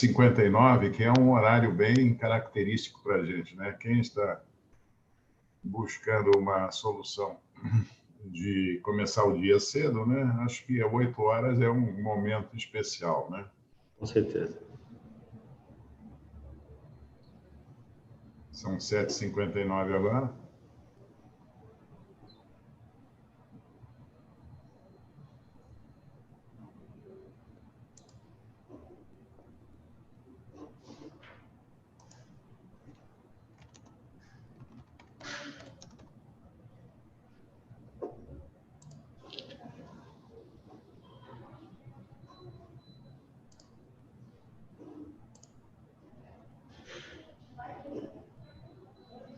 7h59, que é um horário bem característico para a gente, né? Quem está buscando uma solução de começar o dia cedo, né? Acho que 8 horas é um momento especial, né? Com certeza. São 7h59 agora.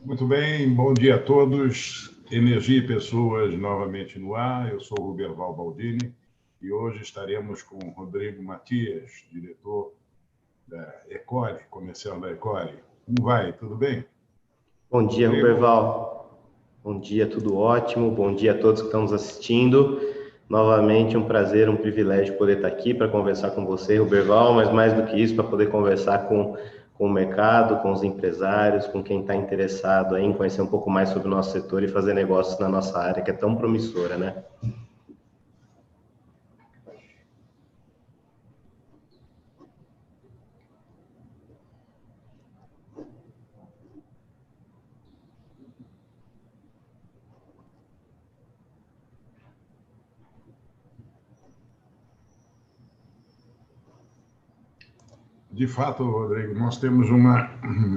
Muito bem, bom dia a todos. Energia e Pessoas novamente no ar. Eu sou o Ruberval Baldini e hoje estaremos com o Rodrigo Matias, diretor da Ecore, comercial da Ecore. Como vai? Tudo bem? Bom dia, Ruberval. Bom dia, tudo ótimo. Bom dia a todos que estão nos assistindo. Novamente, um prazer, um privilégio poder estar aqui para conversar com você, Ruberval, mas mais do que isso, para poder conversar com o mercado, com os empresários, com quem está interessado em conhecer um pouco mais sobre o nosso setor e fazer negócios na nossa área, que é tão promissora, né? De fato, Rodrigo, nós temos uma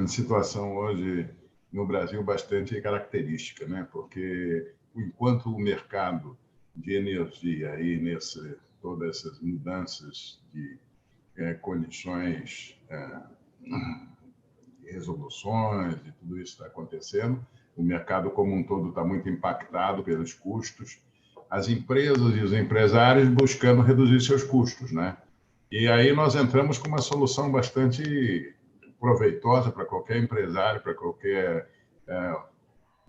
situação hoje no Brasil bastante característica, né? Porque enquanto o mercado de energia aí todas essas mudanças de condições, resoluções e tudo isso está acontecendo, o mercado como um todo está muito impactado pelos custos, as empresas e os empresários buscando reduzir seus custos, né? E aí nós entramos com uma solução bastante proveitosa para qualquer empresário, para qualquer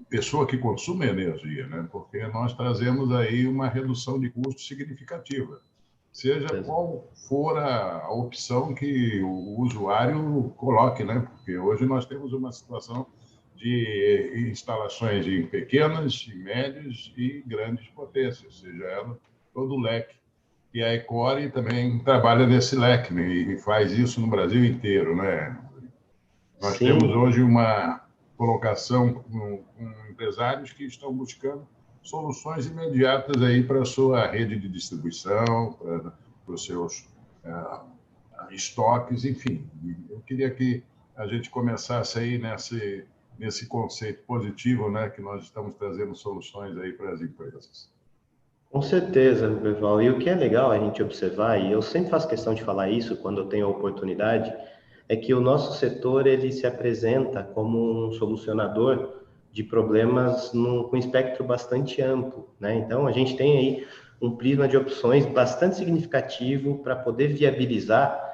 pessoa que consuma energia, né? Porque nós trazemos aí uma redução de custos significativa, seja qual for a opção que o usuário coloque, né? Porque hoje nós temos uma situação de instalações em pequenas, médias e grandes potências, seja ela todo o leque. E a Ecore também trabalha nesse leque, né? E faz isso no Brasil inteiro, né? Nós temos hoje uma colocação com empresários que estão buscando soluções imediatas aí para a sua rede de distribuição, para os seus estoques, enfim. Eu queria que a gente começasse aí nesse conceito positivo, né? Que nós estamos trazendo soluções aí para as empresas. Com certeza, Ruberval. E o que é legal a gente observar, e eu sempre faço questão de falar isso quando eu tenho a oportunidade, é que o nosso setor ele se apresenta como um solucionador de problemas com espectro bastante amplo, né? Então, a gente tem aí um prisma de opções bastante significativo para poder viabilizar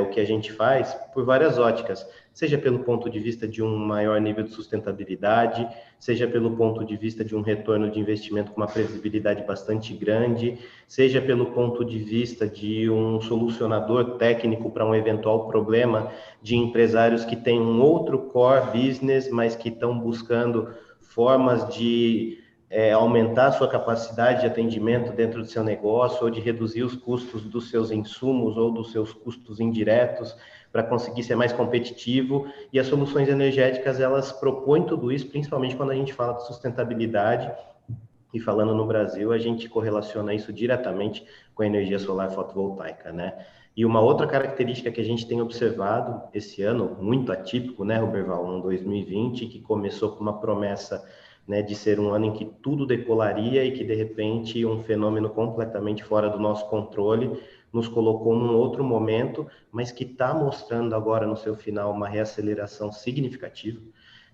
o que a gente faz por várias óticas, seja pelo ponto de vista de um maior nível de sustentabilidade, seja pelo ponto de vista de um retorno de investimento com uma previsibilidade bastante grande, seja pelo ponto de vista de um solucionador técnico para um eventual problema de empresários que têm um outro core business, mas que estão buscando formas de aumentar a sua capacidade de atendimento dentro do seu negócio ou de reduzir os custos dos seus insumos ou dos seus custos indiretos para conseguir ser mais competitivo. E as soluções energéticas, elas propõem tudo isso, principalmente quando a gente fala de sustentabilidade. E falando no Brasil, a gente correlaciona isso diretamente com a energia solar fotovoltaica, né? E uma outra característica que a gente tem observado esse ano, muito atípico, né, Ruberval, um 2020, que começou com uma promessa, né, de ser um ano em que tudo decolaria e que, de repente, um fenômeno completamente fora do nosso controle nos colocou num outro momento, mas que está mostrando agora, no seu final, uma reaceleração significativa.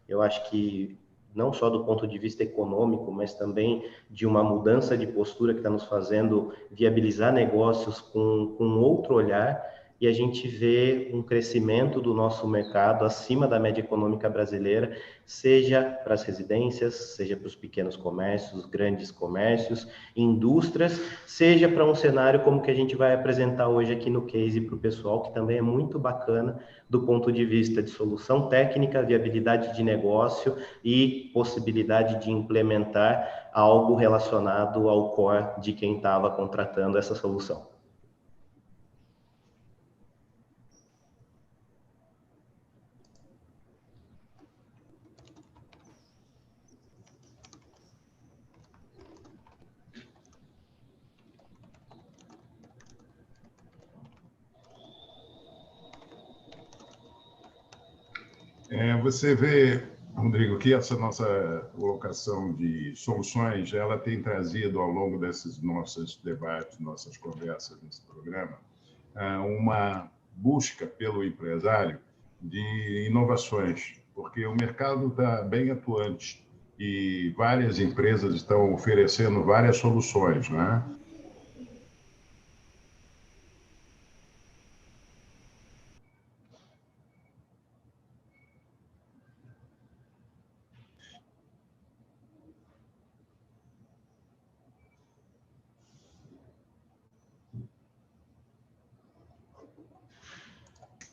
Eu acho que não só do ponto de vista econômico, mas também de uma mudança de postura que está nos fazendo viabilizar negócios com outro olhar. e a gente vê um crescimento do nosso mercado acima da média econômica brasileira, seja para as residências, seja para os pequenos comércios, grandes comércios, indústrias, seja para um cenário como que a gente vai apresentar hoje aqui no case para o pessoal, que também é muito bacana do ponto de vista de solução técnica, viabilidade de negócio e possibilidade de implementar algo relacionado ao core de quem estava contratando essa solução. Você vê, Rodrigo, que essa nossa colocação de soluções, ela tem trazido ao longo desses nossos debates, nossas conversas nesse programa, uma busca pelo empresário de inovações, porque o mercado está bem atuante e várias empresas estão oferecendo várias soluções, né?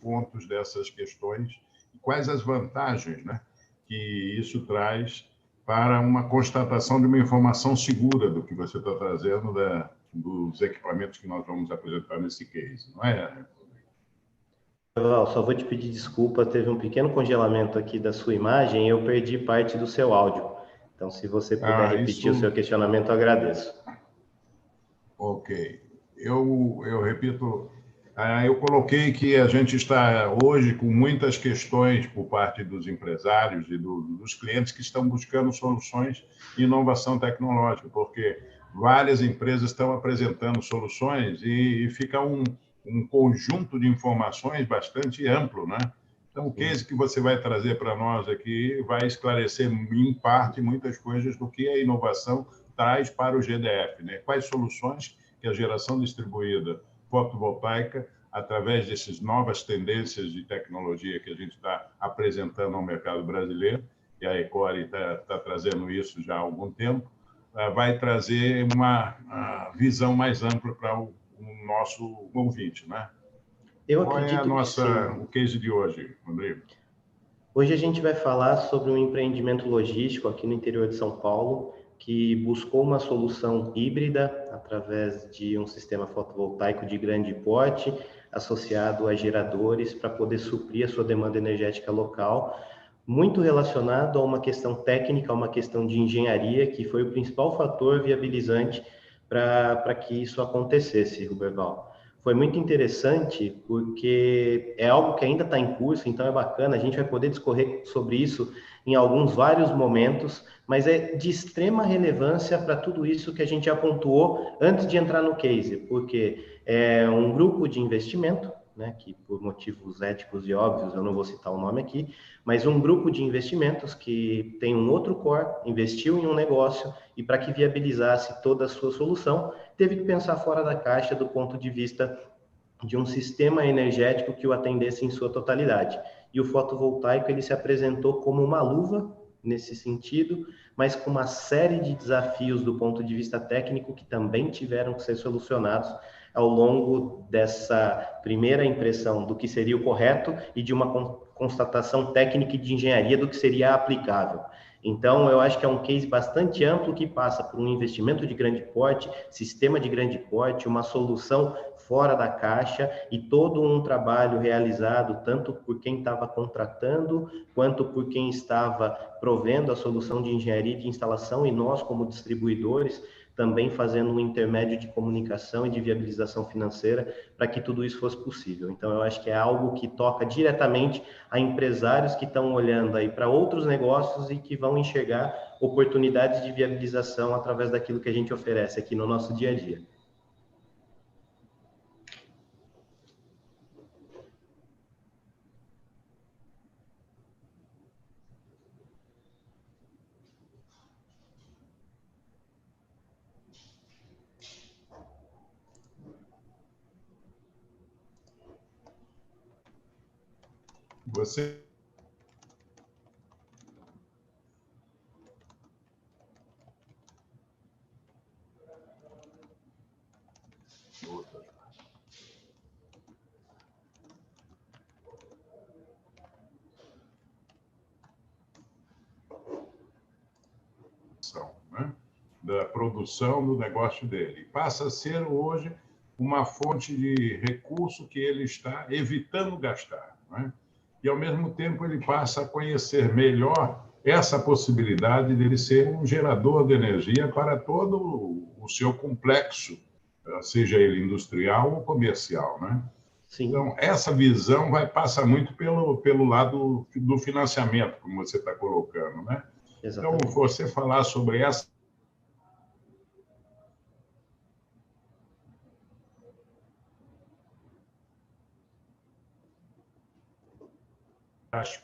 Pontos dessas questões e quais as vantagens, né, que isso traz para uma constatação de uma informação segura do que você está trazendo dos equipamentos que nós vamos apresentar nesse case, não é? Val, só vou te pedir desculpa, teve um pequeno congelamento aqui da sua imagem e eu perdi parte do seu áudio. Então, se você puder repetir o seu questionamento, eu agradeço. Ok. Eu repito, eu coloquei que a gente está hoje com muitas questões por parte dos empresários e dos clientes que estão buscando soluções de inovação tecnológica, porque várias empresas estão apresentando soluções e fica um conjunto de informações bastante amplo, né? Então, o case que você vai trazer para nós aqui vai esclarecer, em parte, muitas coisas do que a inovação traz para o GDF, né? Quais soluções que a geração distribuída fotovoltaica, através dessas novas tendências de tecnologia que a gente está apresentando ao mercado brasileiro, e a Ecore está trazendo isso já há algum tempo, vai trazer uma visão mais ampla para o nosso ouvinte, né? Eu Qual é acredito que sim. o case de hoje, Rodrigo? Hoje a gente vai falar sobre um empreendimento logístico aqui no interior de São Paulo, que buscou uma solução híbrida através de um sistema fotovoltaico de grande porte, associado a geradores para poder suprir a sua demanda energética local, muito relacionado a uma questão técnica, a uma questão de engenharia, que foi o principal fator viabilizante para que isso acontecesse, Ruberval. Foi muito interessante porque é algo que ainda está em curso, então é bacana, a gente vai poder discorrer sobre isso em vários momentos, mas é de extrema relevância para tudo isso que a gente já pontuou antes de entrar no case, porque é um grupo de investimento, né, que por motivos éticos e óbvios, eu não vou citar o nome aqui, mas um grupo de investimentos que tem um outro core, investiu em um negócio e para que viabilizasse toda a sua solução, teve que pensar fora da caixa do ponto de vista de um sistema energético que o atendesse em sua totalidade. E o fotovoltaico ele se apresentou como uma luva nesse sentido, mas com uma série de desafios do ponto de vista técnico que também tiveram que ser solucionados ao longo dessa primeira impressão do que seria o correto e de uma constatação técnica e de engenharia do que seria aplicável. Então, eu acho que é um case bastante amplo que passa por um investimento de grande porte, sistema de grande porte, uma solução fora da caixa e todo um trabalho realizado tanto por quem estava contratando quanto por quem estava provendo a solução de engenharia e de instalação e nós como distribuidores também fazendo um intermédio de comunicação e de viabilização financeira para que tudo isso fosse possível. Então, eu acho que é algo que toca diretamente a empresários que estão olhando aí para outros negócios e que vão enxergar oportunidades de viabilização através daquilo que a gente oferece aqui no nosso dia a dia. Você né, da produção do negócio dele. Passa a ser hoje uma fonte de recurso que ele está evitando gastar, né? E, ao mesmo tempo, ele passa a conhecer melhor essa possibilidade de ele ser um gerador de energia para todo o seu complexo, seja ele industrial ou comercial, né? Sim. Então, essa visão vai passar muito pelo lado do financiamento, como você está colocando, né? Exatamente. Então, você falar sobre essa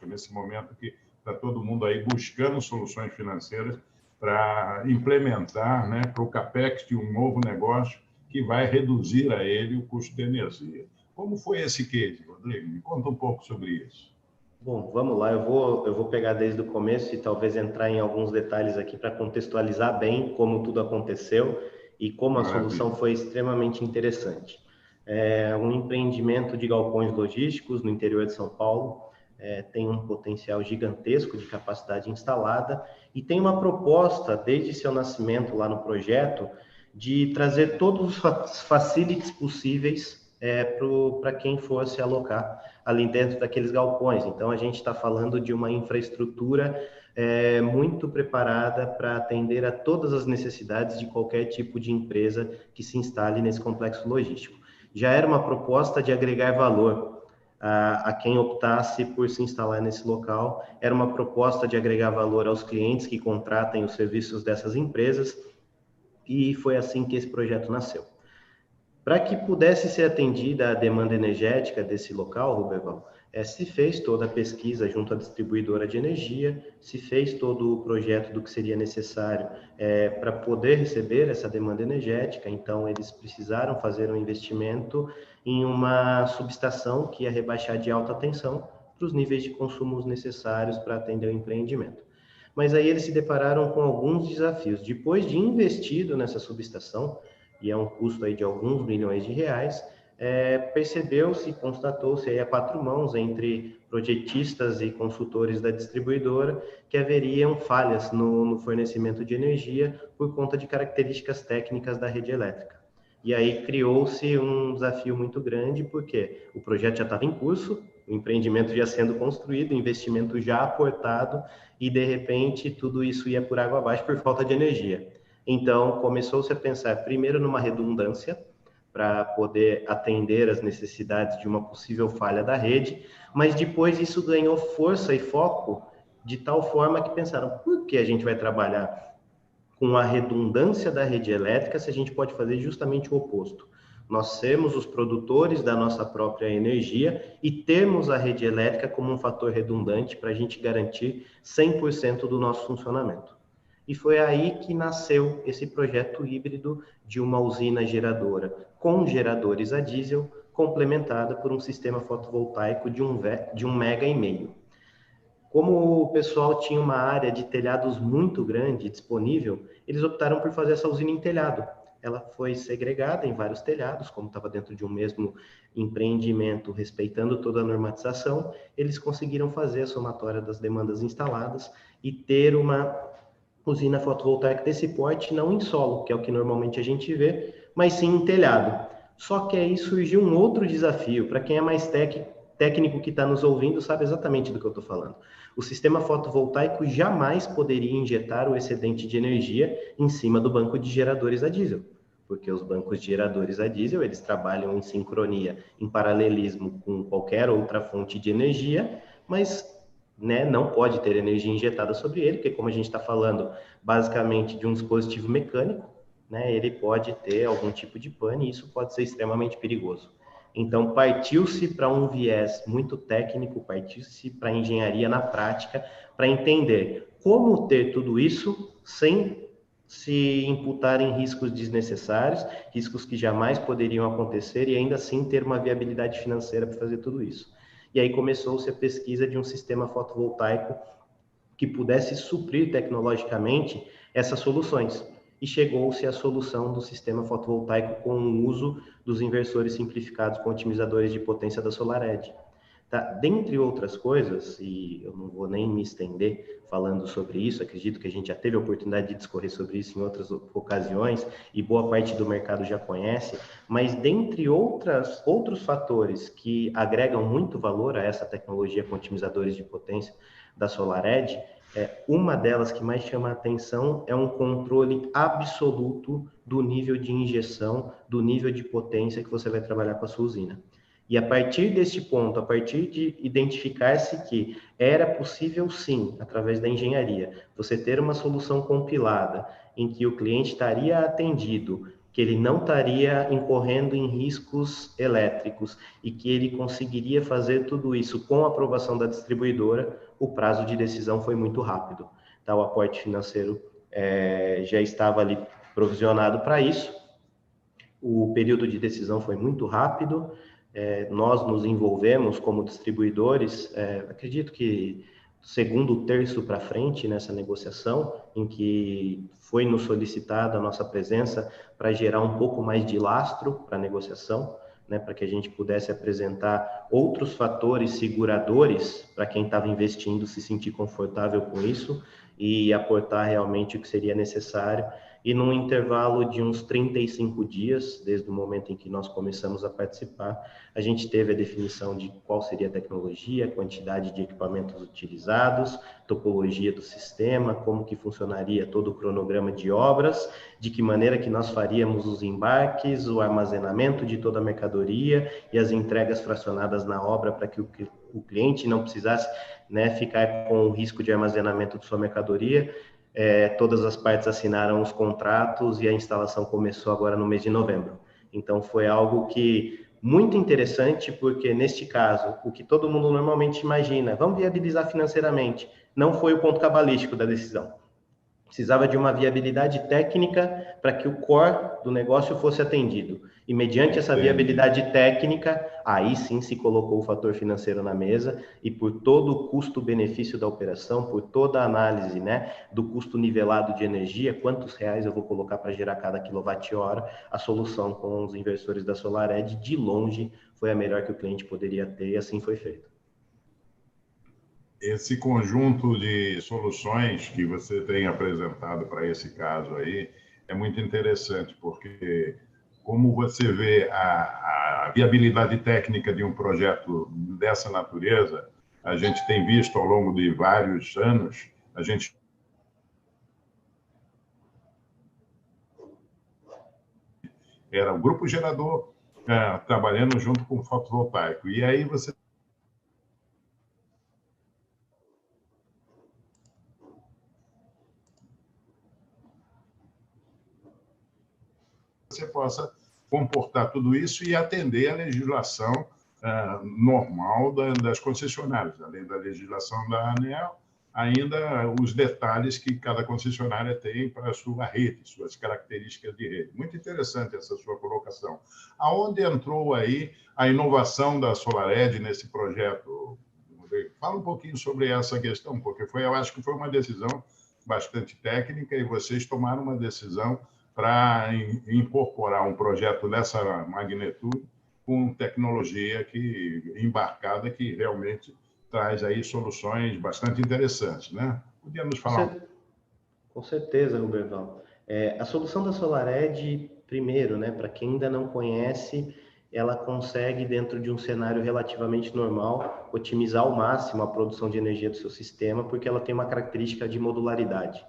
nesse momento que está todo mundo aí buscando soluções financeiras para implementar, né, para o CAPEX de um novo negócio que vai reduzir a ele o custo de energia. Como foi esse case, Rodrigo? Me conta um pouco sobre isso. Bom, vamos lá, eu vou pegar desde o começo e talvez entrar em alguns detalhes aqui para contextualizar bem como tudo aconteceu e como a solução foi extremamente interessante. É um empreendimento de galpões logísticos no interior de São Paulo, tem um potencial gigantesco de capacidade instalada e tem uma proposta, desde seu nascimento lá no projeto, de trazer todos os facilities possíveis para quem fosse alocar ali dentro daqueles galpões. Então, a gente está falando de uma infraestrutura muito preparada para atender a todas as necessidades de qualquer tipo de empresa que se instale nesse complexo logístico. Já era uma proposta de agregar valor a quem optasse por se instalar nesse local, era uma proposta de agregar valor aos clientes que contratem os serviços dessas empresas, e foi assim que esse projeto nasceu. Para que pudesse ser atendida a demanda energética desse local, Ruberval, se fez toda a pesquisa junto à distribuidora de energia, se fez todo o projeto do que seria necessário para poder receber essa demanda energética. Então, eles precisaram fazer um investimento em uma subestação que ia rebaixar de alta tensão para os níveis de consumos necessários para atender o empreendimento. Mas aí eles se depararam com alguns desafios. Depois de investido nessa subestação, e é um custo aí de alguns milhões de reais, percebeu-se, constatou-se aí a quatro mãos entre projetistas e consultores da distribuidora que haveriam falhas no fornecimento de energia por conta de características técnicas da rede elétrica. E aí criou-se um desafio muito grande, porque o projeto já estava em curso, o empreendimento já sendo construído, o investimento já aportado, e de repente tudo isso ia por água abaixo por falta de energia. Então, começou-se a pensar primeiro numa redundância, para poder atender as necessidades de uma possível falha da rede, mas depois isso ganhou força e foco de tal forma que pensaram, por que a gente vai trabalhar com a redundância da rede elétrica se a gente pode fazer justamente o oposto? Nós sermos os produtores da nossa própria energia e termos a rede elétrica como um fator redundante para a gente garantir 100% do nosso funcionamento. E foi aí que nasceu esse projeto híbrido de uma usina geradora com geradores a diesel, complementada por um sistema fotovoltaico de 1,5 mega. Como o pessoal tinha uma área de telhados muito grande disponível, eles optaram por fazer essa usina em telhado. Ela foi segregada em vários telhados, como estava dentro de um mesmo empreendimento, respeitando toda a normatização, eles conseguiram fazer a somatória das demandas instaladas e ter uma usina fotovoltaica desse porte, não em solo, que é o que normalmente a gente vê, mas sim em telhado. Só que aí surgiu um outro desafio. Para quem é mais técnico que está nos ouvindo, sabe exatamente do que eu estou falando. O sistema fotovoltaico jamais poderia injetar o excedente de energia em cima do banco de geradores a diesel, porque os bancos de geradores a diesel, eles trabalham em sincronia, em paralelismo com qualquer outra fonte de energia, mas não pode ter energia injetada sobre ele, porque como a gente está falando basicamente de um dispositivo mecânico, ele pode ter algum tipo de pane e isso pode ser extremamente perigoso. Então, partiu-se para um viés muito técnico, partiu-se para a engenharia na prática, para entender como ter tudo isso sem se imputar em riscos desnecessários, riscos que jamais poderiam acontecer e ainda assim ter uma viabilidade financeira para fazer tudo isso. e aí começou-se a pesquisa de um sistema fotovoltaico que pudesse suprir tecnologicamente essas soluções. E chegou-se à solução do sistema fotovoltaico com o uso dos inversores simplificados com otimizadores de potência da SolarEdge. Tá? Dentre outras coisas, e eu não vou nem me estender falando sobre isso, acredito que a gente já teve a oportunidade de discorrer sobre isso em outras ocasiões, e boa parte do mercado já conhece, mas dentre outros fatores que agregam muito valor a essa tecnologia com otimizadores de potência da SolarEdge, uma delas que mais chama a atenção é um controle absoluto do nível de injeção, do nível de potência que você vai trabalhar com a sua usina. E a partir deste ponto, a partir de identificar-se que era possível sim, através da engenharia, você ter uma solução compilada em que o cliente estaria atendido, que ele não estaria incorrendo em riscos elétricos e que ele conseguiria fazer tudo isso com a aprovação da distribuidora, o prazo de decisão foi muito rápido. Tá? O aporte financeiro já estava ali provisionado para isso, o período de decisão foi muito rápido, nós nos envolvemos como distribuidores, acredito que segundo terço para frente nessa negociação, em que foi nos solicitada a nossa presença para gerar um pouco mais de lastro para a negociação, né, para que a gente pudesse apresentar outros fatores seguradores para quem estava investindo se sentir confortável com isso e aportar realmente o que seria necessário. E num intervalo de uns 35 dias, desde o momento em que nós começamos a participar, a gente teve a definição de qual seria a tecnologia, quantidade de equipamentos utilizados, topologia do sistema, como que funcionaria todo o cronograma de obras, de que maneira que nós faríamos os embarques, o armazenamento de toda a mercadoria e as entregas fracionadas na obra para que o cliente não precisasse, né, ficar com o risco de armazenamento de sua mercadoria. Todas as partes assinaram os contratos e a instalação começou agora no mês de novembro. Então, foi algo que muito interessante, porque neste caso, o que todo mundo normalmente imagina, vamos viabilizar financeiramente, não foi o ponto cabalístico da decisão. Precisava de uma viabilidade técnica para que o core do negócio fosse atendido. E mediante essa viabilidade técnica, aí sim se colocou o fator financeiro na mesa e por todo o custo-benefício da operação, por toda a análise, né, do custo nivelado de energia, quantos reais eu vou colocar para gerar cada quilowatt-hora, a solução com os inversores da SolarEdge, de longe, foi a melhor que o cliente poderia ter e assim foi feito. Esse conjunto de soluções que você tem apresentado para esse caso aí é muito interessante, porque como você vê a viabilidade técnica de um projeto dessa natureza, a gente tem visto ao longo de vários anos, a gente era o grupo gerador trabalhando junto com o fotovoltaico. E aí você possa comportar tudo isso e atender a legislação normal das concessionárias, além da legislação da ANEEL, ainda os detalhes que cada concessionária tem para a sua rede, suas características de rede. Muito interessante essa sua colocação. Aonde entrou aí a inovação da SolarEdge nesse projeto? Fala um pouquinho sobre essa questão, porque eu acho que foi uma decisão bastante técnica e vocês tomaram uma decisão para incorporar um projeto dessa magnitude com tecnologia embarcada que realmente traz aí soluções bastante interessantes, né? Podíamos falar? Com certeza, Roberval. A solução da SolarEdge, primeiro, né, para quem ainda não conhece, ela consegue, dentro de um cenário relativamente normal, otimizar ao máximo a produção de energia do seu sistema, porque ela tem uma característica de modularidade.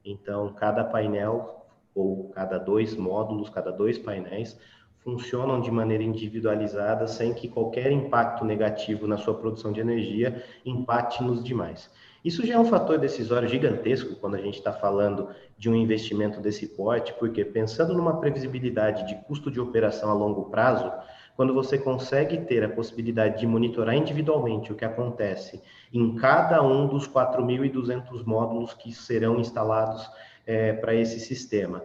Então, cada painel ou cada 2 módulos, cada 2 painéis, funcionam de maneira individualizada, sem que qualquer impacto negativo na sua produção de energia impacte nos demais. Isso já é um fator decisório gigantesco quando a gente está falando de um investimento desse porte, porque pensando numa previsibilidade de custo de operação a longo prazo, quando você consegue ter a possibilidade de monitorar individualmente o que acontece em cada um dos 4.200 módulos que serão instalados para esse sistema.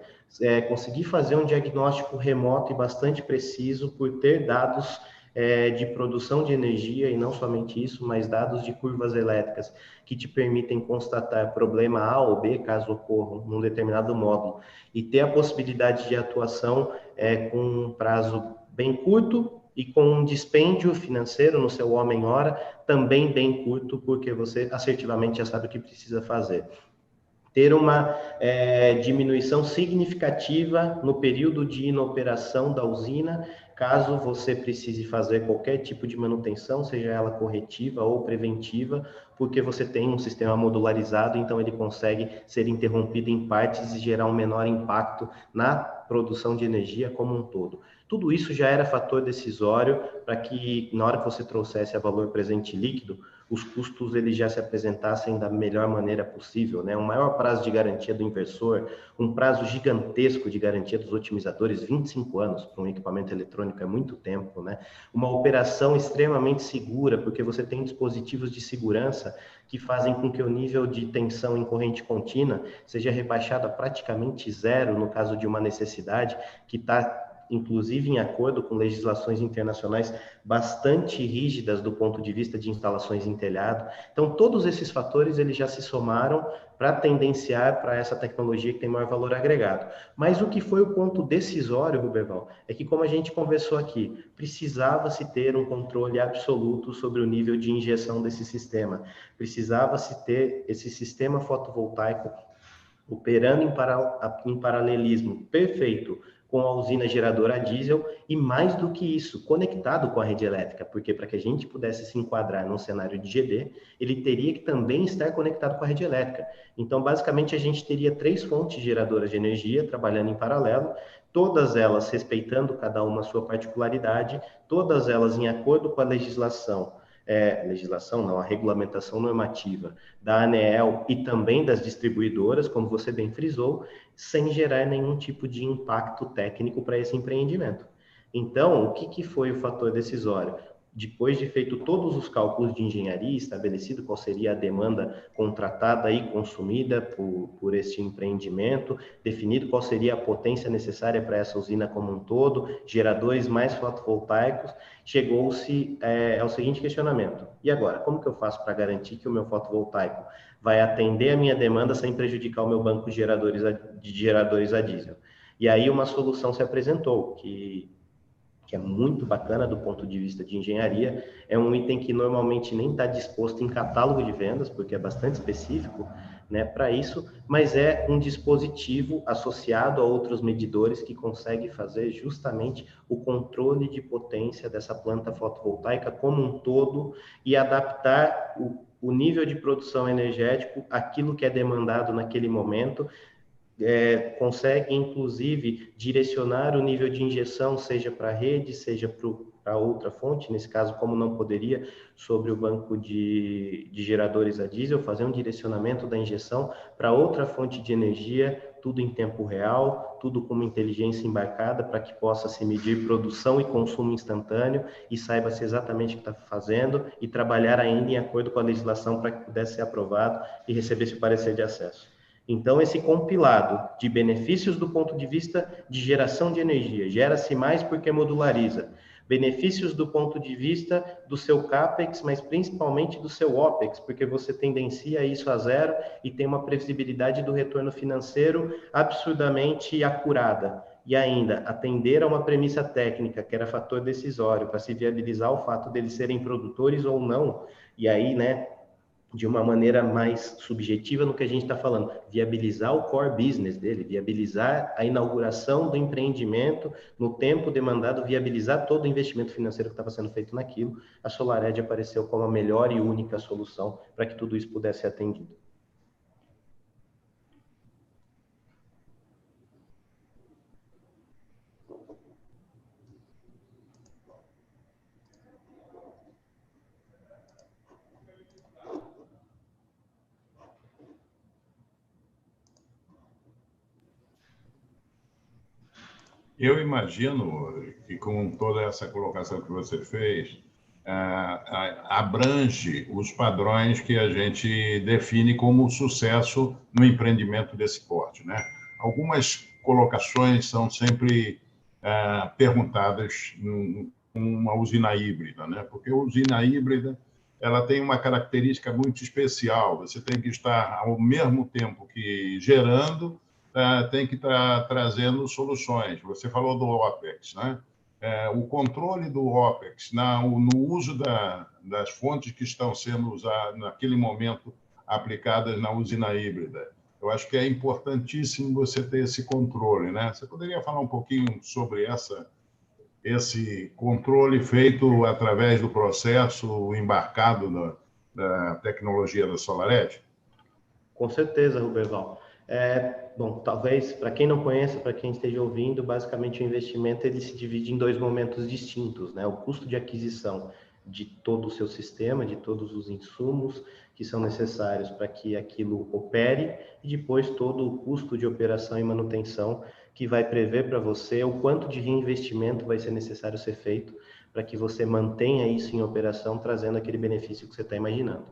Conseguir fazer um diagnóstico remoto e bastante preciso por ter dados de produção de energia, e não somente isso, mas dados de curvas elétricas que te permitem constatar problema A ou B, caso ocorra num determinado módulo, e ter a possibilidade de atuação com um prazo bem curto e com um dispêndio financeiro no seu homem-hora também bem curto, porque você assertivamente já sabe o que precisa fazer. Ter uma diminuição significativa no período de inoperação da usina, caso você precise fazer qualquer tipo de manutenção, seja ela corretiva ou preventiva, porque você tem um sistema modularizado, então ele consegue ser interrompido em partes e gerar um menor impacto na produção de energia como um todo. Tudo isso já era fator decisório para que, na hora que você trouxesse a valor presente líquido, os custos eles já se apresentassem da melhor maneira possível, né? Um maior prazo de garantia do inversor, um prazo gigantesco de garantia dos otimizadores, 25 anos para um equipamento eletrônico é muito tempo, né? Uma operação extremamente segura, porque você tem dispositivos de segurança que fazem com que o nível de tensão em corrente contínua seja rebaixado a praticamente zero no caso de uma necessidade que está inclusive em acordo com legislações internacionais bastante rígidas do ponto de vista de instalações em telhado. Então, todos esses fatores eles já se somaram para tendenciar para essa tecnologia que tem maior valor agregado. Mas o que foi o ponto decisório, Ruberval, é que, como a gente conversou aqui, precisava-se ter um controle absoluto sobre o nível de injeção desse sistema. Precisava-se ter esse sistema fotovoltaico operando em paralelismo perfeito com a usina geradora a diesel e, mais do que isso, conectado com a rede elétrica, porque para que a gente pudesse se enquadrar num cenário de GD, ele teria que também estar conectado com a rede elétrica. Então, basicamente, a gente teria 3 fontes geradoras de energia trabalhando em paralelo, todas elas respeitando cada uma a sua particularidade, todas elas em acordo com a legislação, a regulamentação normativa da ANEEL e também das distribuidoras, como você bem frisou, sem gerar nenhum tipo de impacto técnico para esse empreendimento. Então, o que foi o fator decisório? Depois de feito todos os cálculos de engenharia, estabelecido qual seria a demanda contratada e consumida por este empreendimento, definido qual seria a potência necessária para essa usina como um todo, geradores mais fotovoltaicos, chegou-se ao seguinte questionamento: e agora, como que eu faço para garantir que o meu fotovoltaico vai atender a minha demanda sem prejudicar o meu banco de geradores a diesel? E aí uma solução se apresentou, que é muito bacana do ponto de vista de engenharia, é um item que normalmente nem está disposto em catálogo de vendas, porque é bastante específico, né, para isso, mas é um dispositivo associado a outros medidores que consegue fazer justamente o controle de potência dessa planta fotovoltaica como um todo e adaptar o nível de produção energético àquilo que é demandado naquele momento. Consegue, inclusive, direcionar o nível de injeção, seja para a rede, seja para outra fonte, nesse caso, como não poderia, sobre o banco de geradores a diesel, fazer um direcionamento da injeção para outra fonte de energia, tudo em tempo real, tudo com uma inteligência embarcada para que possa se medir produção e consumo instantâneo e saiba-se exatamente o que está fazendo e trabalhar ainda em acordo com a legislação para que pudesse ser aprovado e recebesse o parecer de acesso. Então, esse compilado de benefícios do ponto de vista de geração de energia, gera-se mais porque modulariza. Benefícios do ponto de vista do seu CAPEX, mas principalmente do seu OPEX, porque você tendencia isso a zero e tem uma previsibilidade do retorno financeiro absurdamente acurada. E ainda, atender a uma premissa técnica, que era fator decisório, para se viabilizar o fato deles serem produtores ou não, e aí, né, de uma maneira mais subjetiva no que a gente está falando, viabilizar o core business dele, viabilizar a inauguração do empreendimento no tempo demandado, viabilizar todo o investimento financeiro que estava sendo feito naquilo, a SolarEdge apareceu como a melhor e única solução para que tudo isso pudesse ser atendido. Eu imagino que, com toda essa colocação que você fez, abrange os padrões que a gente define como sucesso no empreendimento desse porte, né? Algumas colocações são sempre perguntadas uma usina híbrida, né? Porque a usina híbrida ela tem uma característica muito especial. Você tem que estar, ao mesmo tempo que gerando, tem que estar trazendo soluções. Você falou do OPEX, né? O controle do OPEX no uso das fontes que estão sendo usadas naquele momento aplicadas na usina híbrida. Eu acho que é importantíssimo você ter esse controle, né? Você poderia falar um pouquinho sobre esse controle feito através do processo embarcado da tecnologia da SolarEdge? Com certeza, Ruberval. Bom, talvez, para quem não conheça, para quem esteja ouvindo, basicamente o investimento ele se divide em dois momentos distintos, né? O custo de aquisição de todo o seu sistema, de todos os insumos que são necessários para que aquilo opere, e depois todo o custo de operação e manutenção que vai prever para você o quanto de reinvestimento vai ser necessário ser feito para que você mantenha isso em operação, trazendo aquele benefício que você está imaginando.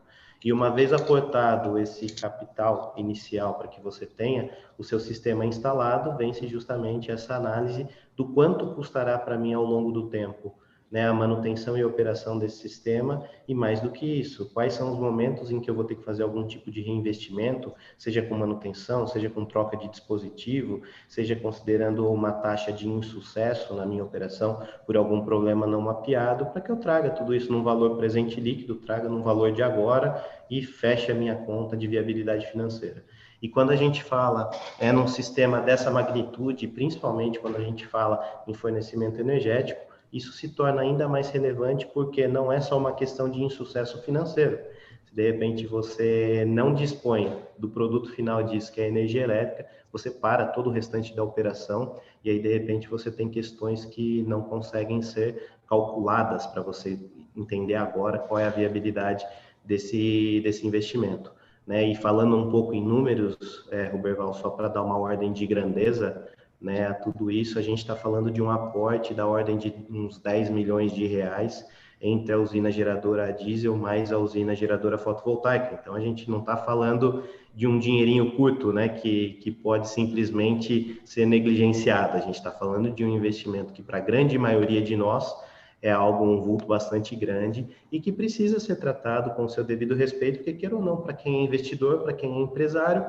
E uma vez aportado esse capital inicial para que você tenha o seu sistema instalado, vem-se justamente essa análise do quanto custará para mim ao longo do tempo, né, a manutenção e operação desse sistema, e mais do que isso, quais são os momentos em que eu vou ter que fazer algum tipo de reinvestimento, seja com manutenção, seja com troca de dispositivo, seja considerando uma taxa de insucesso na minha operação por algum problema não mapeado, para que eu traga tudo isso num valor presente líquido, traga num valor de agora e feche a minha conta de viabilidade financeira. E quando a gente fala num sistema dessa magnitude, principalmente quando a gente fala em fornecimento energético, isso se torna ainda mais relevante porque não é só uma questão de insucesso financeiro. Se de repente você não dispõe do produto final disso, que é a energia elétrica, você para todo o restante da operação e aí de repente você tem questões que não conseguem ser calculadas para você entender agora qual é a viabilidade desse investimento. Né? E falando um pouco em números, Ruberval, só para dar uma ordem de grandeza, né, a tudo isso, a gente está falando de um aporte da ordem de uns 10 milhões de reais entre a usina geradora a diesel mais a usina geradora fotovoltaica. Então, a gente não está falando de um dinheirinho curto, né, que pode simplesmente ser negligenciado. A gente está falando de um investimento que, para a grande maioria de nós, é algo, um vulto bastante grande e que precisa ser tratado com o seu devido respeito, porque, queira ou não, para quem é investidor, para quem é empresário,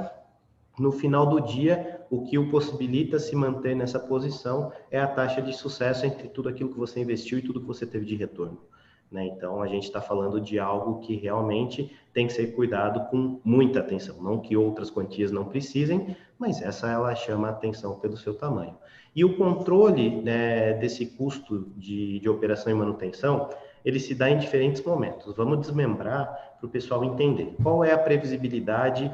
no final do dia, o que o possibilita se manter nessa posição é a taxa de sucesso entre tudo aquilo que você investiu e tudo que você teve de retorno. Né? Então, a gente está falando de algo que realmente tem que ser cuidado com muita atenção. Não que outras quantias não precisem, mas essa ela chama a atenção pelo seu tamanho. E o controle, né, desse custo de operação e manutenção, ele se dá em diferentes momentos. Vamos desmembrar para o pessoal entender. Qual é a previsibilidade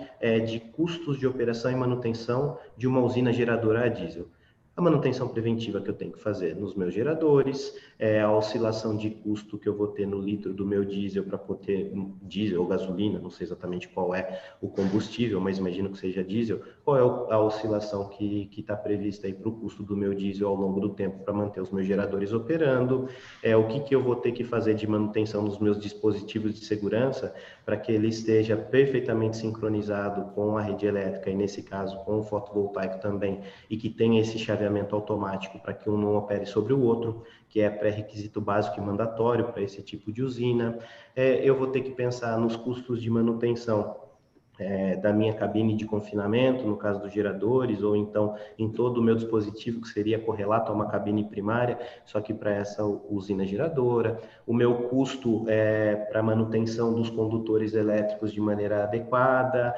de custos de operação e manutenção de uma usina geradora a diesel? A manutenção preventiva que eu tenho que fazer nos meus geradores, a oscilação de custo que eu vou ter no litro do meu diesel para poder, diesel ou gasolina, não sei exatamente qual é o combustível, mas imagino que seja diesel, qual é a oscilação que está prevista aí para o custo do meu diesel ao longo do tempo para manter os meus geradores operando, o que eu vou ter que fazer de manutenção nos meus dispositivos de segurança para que ele esteja perfeitamente sincronizado com a rede elétrica e, nesse caso, com o fotovoltaico também, e que tenha esse chaveamento automático para que um não opere sobre o outro, que é pré-requisito básico e mandatório para esse tipo de usina. Eu vou ter que pensar nos custos de manutenção da minha cabine de confinamento, no caso dos geradores, ou então em todo o meu dispositivo, que seria correlato a uma cabine primária, só que para essa usina geradora, o meu custo para manutenção dos condutores elétricos de maneira adequada,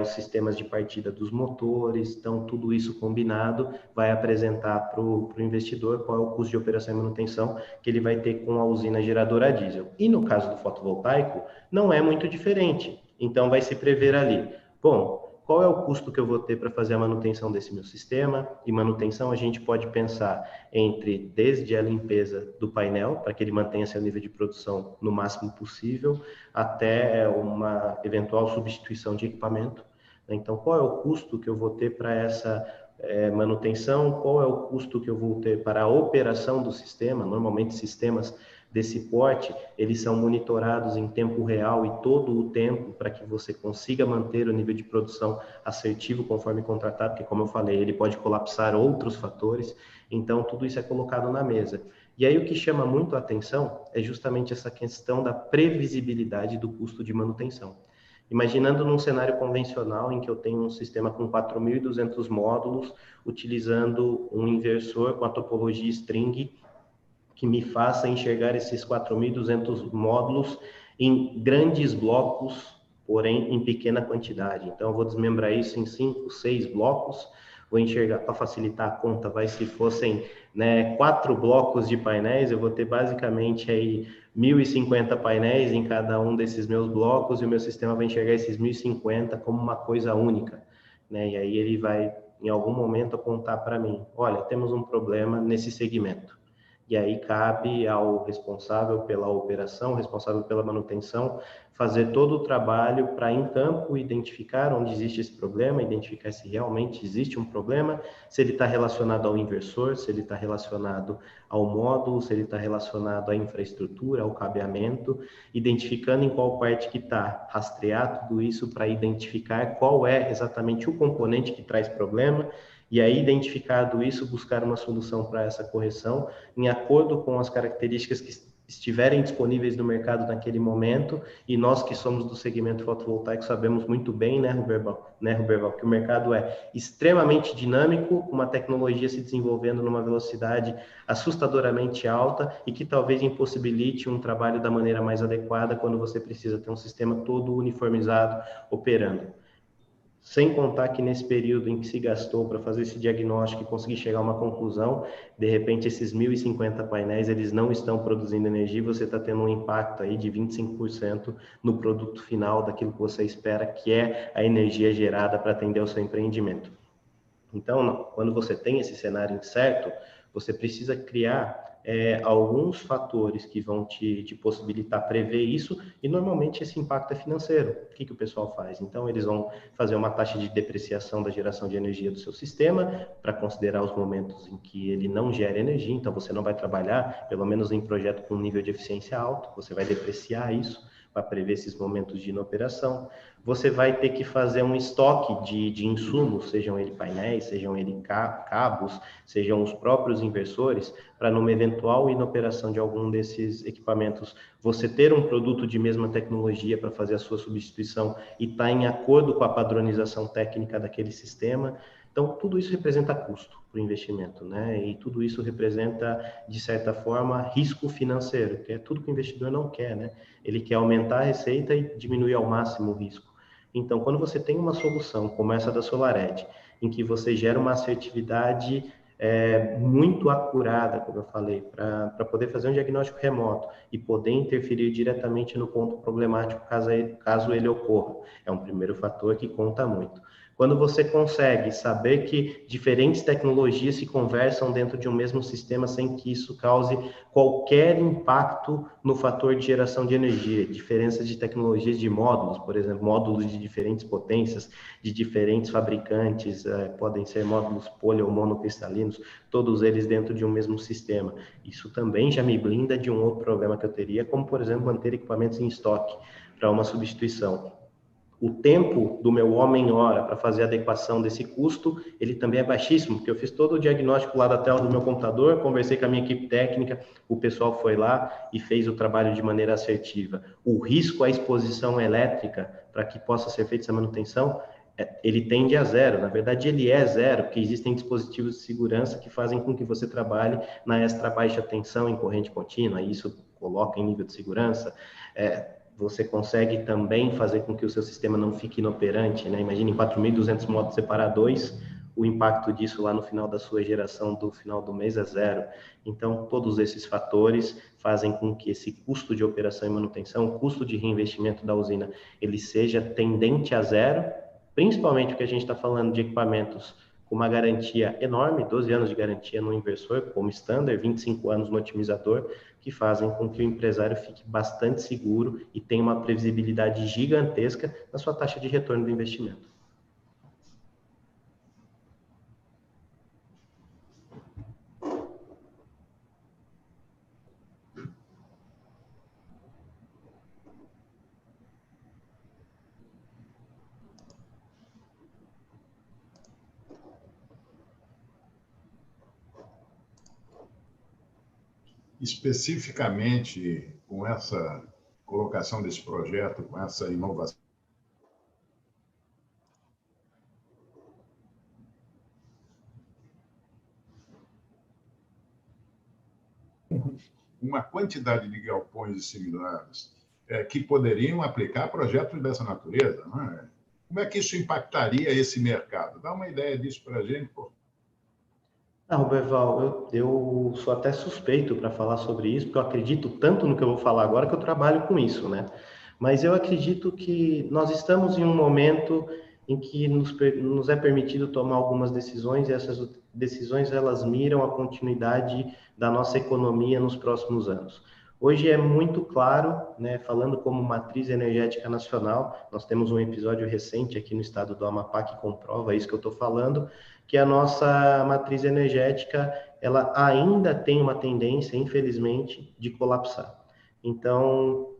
os sistemas de partida dos motores, então tudo isso combinado vai apresentar para o investidor qual é o custo de operação e manutenção que ele vai ter com a usina geradora a diesel. E no caso do fotovoltaico, não é muito diferente. Então, vai se prever ali, bom, qual é o custo que eu vou ter para fazer a manutenção desse meu sistema? E manutenção a gente pode pensar desde a limpeza do painel, para que ele mantenha seu nível de produção no máximo possível, até uma eventual substituição de equipamento. Então, qual é o custo que eu vou ter para essa manutenção? Qual é o custo que eu vou ter para a operação do sistema? Normalmente, sistemas desse porte, eles são monitorados em tempo real e todo o tempo para que você consiga manter o nível de produção assertivo conforme contratado, porque, como eu falei, ele pode colapsar outros fatores, então tudo isso é colocado na mesa. E aí o que chama muito a atenção é justamente essa questão da previsibilidade do custo de manutenção. Imaginando num cenário convencional em que eu tenho um sistema com 4.200 módulos, utilizando um inversor com a topologia string, que me faça enxergar esses 4.200 módulos em grandes blocos, porém em pequena quantidade. Então, eu vou desmembrar isso em 5, 6 blocos, vou enxergar, para facilitar a conta, se fossem, né, 4 blocos de painéis, eu vou ter basicamente aí 1.050 painéis em cada um desses meus blocos, e o meu sistema vai enxergar esses 1.050 como uma coisa única, né? E aí ele vai, em algum momento, apontar para mim, olha, temos um problema nesse segmento. E aí cabe ao responsável pela operação, responsável pela manutenção, fazer todo o trabalho para, em campo, identificar onde existe esse problema, identificar se realmente existe um problema, se ele está relacionado ao inversor, se ele está relacionado ao módulo, se ele está relacionado à infraestrutura, ao cabeamento, identificando em qual parte que está, rastrear tudo isso para identificar qual é exatamente o componente que traz problema, e aí, identificado isso, buscar uma solução para essa correção, em acordo com as características que estiverem disponíveis no mercado naquele momento, e nós que somos do segmento fotovoltaico sabemos muito bem, né, Ruberval, que o mercado é extremamente dinâmico, uma tecnologia se desenvolvendo numa velocidade assustadoramente alta e que talvez impossibilite um trabalho da maneira mais adequada quando você precisa ter um sistema todo uniformizado operando. Sem contar que nesse período em que se gastou para fazer esse diagnóstico e conseguir chegar a uma conclusão, de repente esses 1.050 painéis, eles não estão produzindo energia, você está tendo um impacto aí de 25% no produto final daquilo que você espera, que é a energia gerada para atender ao seu empreendimento. Então, quando você tem esse cenário incerto, você precisa criar alguns fatores que vão te possibilitar prever isso, e normalmente esse impacto é financeiro. O que o pessoal faz? Então, eles vão fazer uma taxa de depreciação da geração de energia do seu sistema, para considerar os momentos em que ele não gera energia, então você não vai trabalhar, pelo menos em projeto com um nível de eficiência alto, você vai depreciar isso, para prever esses momentos de inoperação. Você vai ter que fazer um estoque de insumos, sejam eles painéis, sejam eles cabos, sejam os próprios inversores, para numa eventual inoperação de algum desses equipamentos, você ter um produto de mesma tecnologia para fazer a sua substituição e estar em acordo com a padronização técnica daquele sistema. Então, tudo isso representa custo para o investimento, né? E tudo isso representa, de certa forma, risco financeiro, que é tudo que o investidor não quer, né? Ele quer aumentar a receita e diminuir ao máximo o risco. Então, quando você tem uma solução como essa da SolarEdge, em que você gera uma assertividade muito acurada, como eu falei, para poder fazer um diagnóstico remoto e poder interferir diretamente no ponto problemático caso ele ocorra, é um primeiro fator que conta muito. Quando você consegue saber que diferentes tecnologias se conversam dentro de um mesmo sistema sem que isso cause qualquer impacto no fator de geração de energia, diferenças de tecnologias de módulos, por exemplo, módulos de diferentes potências, de diferentes fabricantes, podem ser módulos poli ou monocristalinos, todos eles dentro de um mesmo sistema. Isso também já me blinda de um outro problema que eu teria, como, por exemplo, manter equipamentos em estoque para uma substituição. O tempo do meu homem-hora para fazer a adequação desse custo, ele também é baixíssimo, porque eu fiz todo o diagnóstico lá da tela do meu computador, conversei com a minha equipe técnica, o pessoal foi lá e fez o trabalho de maneira assertiva. O risco à exposição elétrica, para que possa ser feita essa manutenção, ele tende a zero. Na verdade, ele é zero, porque existem dispositivos de segurança que fazem com que você trabalhe na extra baixa tensão em corrente contínua, e isso coloca em nível de segurança. Você consegue também fazer com que o seu sistema não fique inoperante, né? Imagine em 4.200 módulos separar dois, o impacto disso lá no final da sua geração, do final do mês, é zero. Então, todos esses fatores fazem com que esse custo de operação e manutenção, o custo de reinvestimento da usina, ele seja tendente a zero, principalmente porque a gente está falando de equipamentos com uma garantia enorme, 12 anos de garantia no inversor, como standard, 25 anos no otimizador, que fazem com que o empresário fique bastante seguro e tenha uma previsibilidade gigantesca na sua taxa de retorno do investimento. especificamente com essa colocação desse projeto, com essa inovação, uma quantidade de galpões e similares que poderiam aplicar projetos dessa natureza, não é? Como é que isso impactaria esse mercado? Dá uma ideia disso para a gente, pô. Roberval, eu sou até suspeito para falar sobre isso, porque eu acredito tanto no que eu vou falar agora que eu trabalho com isso, né? Mas eu acredito que nós estamos em um momento em que nos é permitido tomar algumas decisões, e essas decisões elas miram a continuidade da nossa economia nos próximos anos. Hoje é muito claro, né, falando como matriz energética nacional, nós temos um episódio recente aqui no estado do Amapá que comprova isso que eu estou falando, que a nossa matriz energética ela ainda tem uma tendência, infelizmente, de colapsar. Então,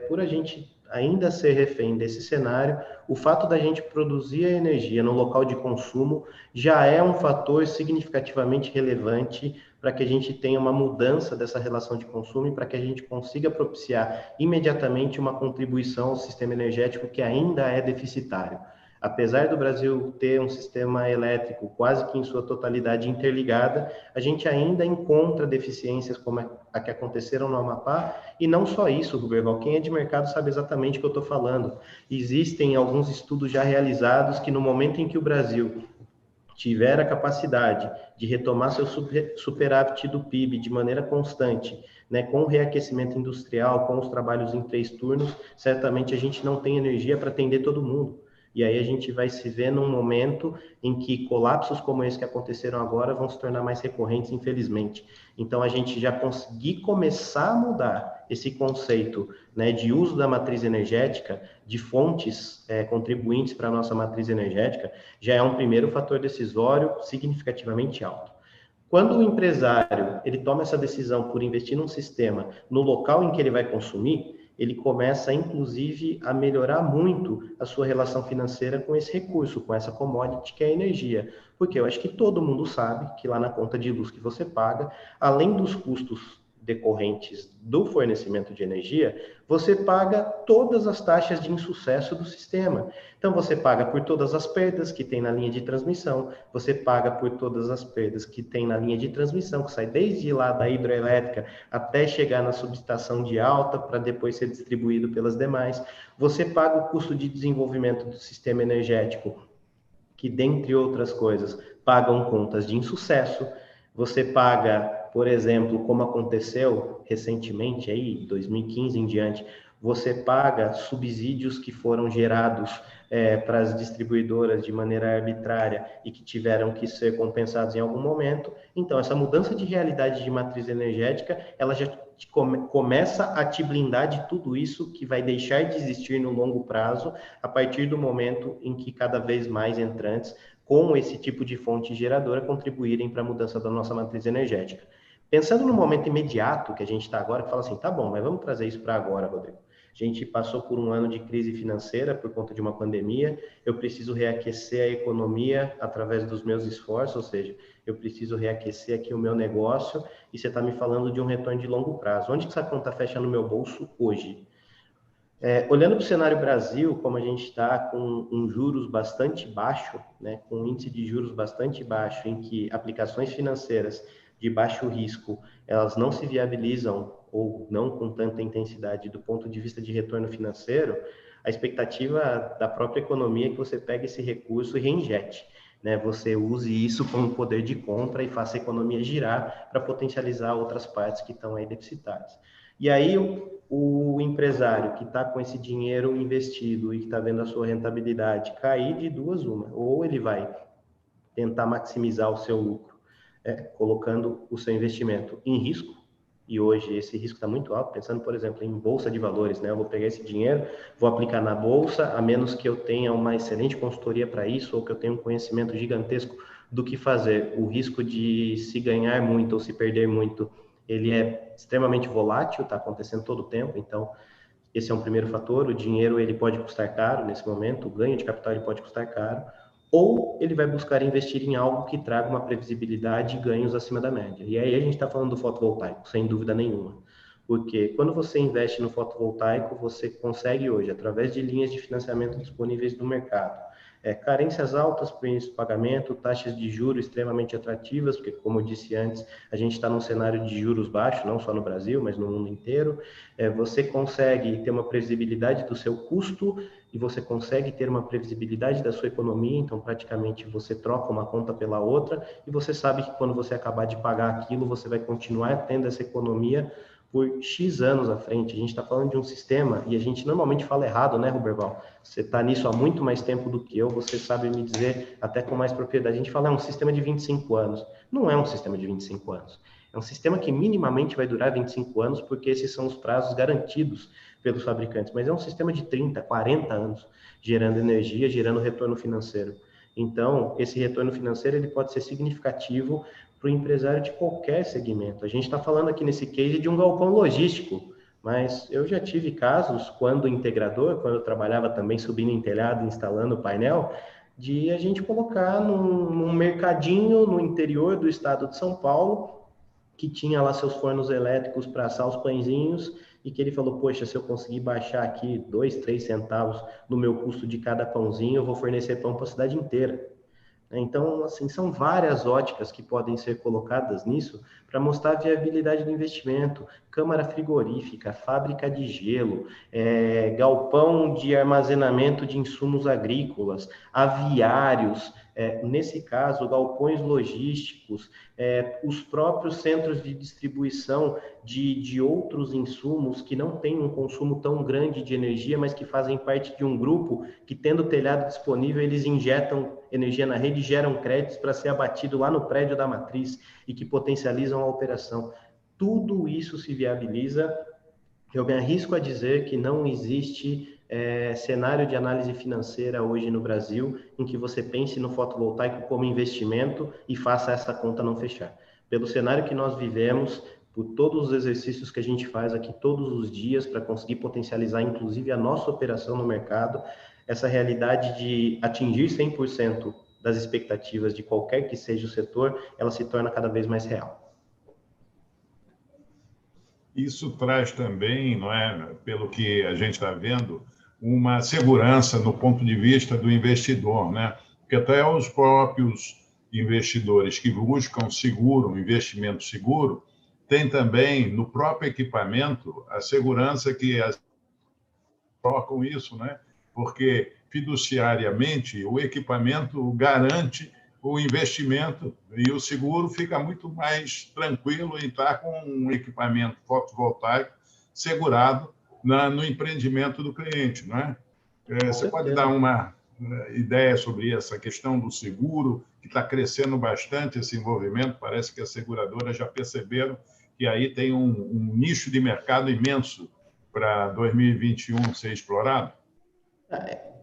por a gente ainda ser refém desse cenário, o fato da gente produzir a energia no local de consumo já é um fator significativamente relevante para que a gente tenha uma mudança dessa relação de consumo e para que a gente consiga propiciar imediatamente uma contribuição ao sistema energético que ainda é deficitário. Apesar do Brasil ter um sistema elétrico quase que em sua totalidade interligada, a gente ainda encontra deficiências como a que aconteceram no Amapá, e não só isso, Ruberval, quem é de mercado sabe exatamente o que eu estou falando. Existem alguns estudos já realizados que no momento em que o Brasil tiver a capacidade de retomar seu superávit do PIB de maneira constante, né, com o reaquecimento industrial, com os trabalhos em 3 turnos, certamente a gente não tem energia para atender todo mundo. E aí a gente vai se ver num momento em que colapsos como esse que aconteceram agora vão se tornar mais recorrentes, infelizmente. Então, a gente já conseguir começar a mudar esse conceito, né, de uso da matriz energética, de fontes contribuintes para a nossa matriz energética, já é um primeiro fator decisório significativamente alto. Quando o empresário ele toma essa decisão por investir num sistema no local em que ele vai consumir, ele começa, inclusive, a melhorar muito a sua relação financeira com esse recurso, com essa commodity que é a energia. Porque eu acho que todo mundo sabe que lá na conta de luz que você paga, além dos custos decorrentes do fornecimento de energia, você paga todas as taxas de insucesso do sistema. Então, você paga por todas as perdas que tem na linha de transmissão, você paga por todas as perdas que tem na linha de transmissão, que sai desde lá da hidrelétrica até chegar na subestação de alta, para depois ser distribuído pelas demais. Você paga o custo de desenvolvimento do sistema energético, que, dentre outras coisas, pagam contas de insucesso. Você paga, por exemplo, como aconteceu recentemente, aí, 2015 em diante, você paga subsídios que foram gerados para as distribuidoras de maneira arbitrária e que tiveram que ser compensados em algum momento. Então, essa mudança de realidade de matriz energética, ela já começa a te blindar de tudo isso que vai deixar de existir no longo prazo, a partir do momento em que cada vez mais entrantes com esse tipo de fonte geradora contribuírem para a mudança da nossa matriz energética. Pensando no momento imediato que a gente está agora, que fala assim, tá bom, mas vamos trazer isso para agora, Rodrigo. A gente passou por um ano de crise financeira por conta de uma pandemia, eu preciso reaquecer a economia através dos meus esforços, ou seja, eu preciso reaquecer aqui o meu negócio, e você está me falando de um retorno de longo prazo. Onde que essa conta fecha no meu bolso hoje? Olhando para o cenário Brasil, como a gente está com um juros bastante baixo, né, com um índice de juros bastante baixo, em que aplicações financeiras de baixo risco, elas não se viabilizam ou não com tanta intensidade do ponto de vista de retorno financeiro, a expectativa da própria economia é que você pegue esse recurso e reinjete, né? Você use isso como poder de compra e faça a economia girar para potencializar outras partes que estão aí deficitárias. E aí o empresário que está com esse dinheiro investido e que está vendo a sua rentabilidade cair, de duas uma, ou ele vai tentar maximizar o seu lucro, colocando o seu investimento em risco, e hoje esse risco está muito alto, pensando, por exemplo, em bolsa de valores, né? Eu vou pegar esse dinheiro, vou aplicar na bolsa, a menos que eu tenha uma excelente consultoria para isso, ou que eu tenha um conhecimento gigantesco do que fazer. O risco de se ganhar muito ou se perder muito, ele é extremamente volátil, está acontecendo todo o tempo, então esse é um primeiro fator. O dinheiro ele pode custar caro nesse momento, o ganho de capital ele pode custar caro. ou ele vai buscar investir em algo que traga uma previsibilidade e ganhos acima da média. E aí a gente está falando do fotovoltaico, sem dúvida nenhuma. Porque quando você investe no fotovoltaico, você consegue hoje, através de linhas de financiamento disponíveis no mercado, carências altas para o início do pagamento, taxas de juros extremamente atrativas, porque, como eu disse antes, a gente está num cenário de juros baixos, não só no Brasil, mas no mundo inteiro. Você consegue ter uma previsibilidade do seu custo e você consegue ter uma previsibilidade da sua economia, então praticamente você troca uma conta pela outra e você sabe que quando você acabar de pagar aquilo, você vai continuar tendo essa economia por X anos à frente. A gente está falando de um sistema, e a gente normalmente fala errado, né, Ruberval? Você está nisso há muito mais tempo do que eu, você sabe me dizer até com mais propriedade. A gente fala, é um sistema de 25 anos. Não é um sistema de 25 anos. É um sistema que minimamente vai durar 25 anos, porque esses são os prazos garantidos pelos fabricantes. Mas é um sistema de 30, 40 anos, gerando energia, gerando retorno financeiro. Então, esse retorno financeiro ele pode ser significativo para o empresário de qualquer segmento. A gente está falando aqui nesse case de um galpão logístico, mas eu já tive casos quando integrador, quando eu trabalhava também subindo em telhado, instalando painel, de a gente colocar num mercadinho no interior do estado de São Paulo, que tinha lá seus fornos elétricos para assar os pãezinhos, e que ele falou, poxa, se eu conseguir baixar aqui 2, 3 centavos no meu custo de cada pãozinho, eu vou fornecer pão para a cidade inteira. Então, assim, são várias óticas que podem ser colocadas nisso para mostrar a viabilidade do investimento. Câmara frigorífica, fábrica de gelo, galpão de armazenamento de insumos agrícolas, aviários, nesse caso, galpões logísticos, os próprios centros de distribuição de outros insumos que não têm um consumo tão grande de energia, mas que fazem parte de um grupo que, tendo telhado disponível, eles injetam energia na rede, geram créditos para ser abatido lá no prédio da matriz e que potencializam a operação. Tudo isso se viabiliza. Eu me arrisco a dizer que não existe cenário de análise financeira hoje no Brasil em que você pense no fotovoltaico como investimento e faça essa conta não fechar. Pelo cenário que nós vivemos, por todos os exercícios que a gente faz aqui todos os dias para conseguir potencializar, inclusive, a nossa operação no mercado, essa realidade de atingir 100% das expectativas de qualquer que seja o setor, ela se torna cada vez mais real. Isso traz também, não é, pelo que a gente está vendo, uma segurança no ponto de vista do investidor, né? Porque até os próprios investidores que buscam seguro, um investimento seguro, tem também no próprio equipamento a segurança que as colocam isso, né? Porque fiduciariamente o equipamento garante o investimento e o seguro fica muito mais tranquilo em estar com um equipamento fotovoltaico segurado no empreendimento do cliente, não é? Você pode dar uma ideia sobre essa questão do seguro, que está crescendo bastante esse envolvimento, parece que as seguradoras já perceberam que aí tem um nicho de mercado imenso para 2021 ser explorado?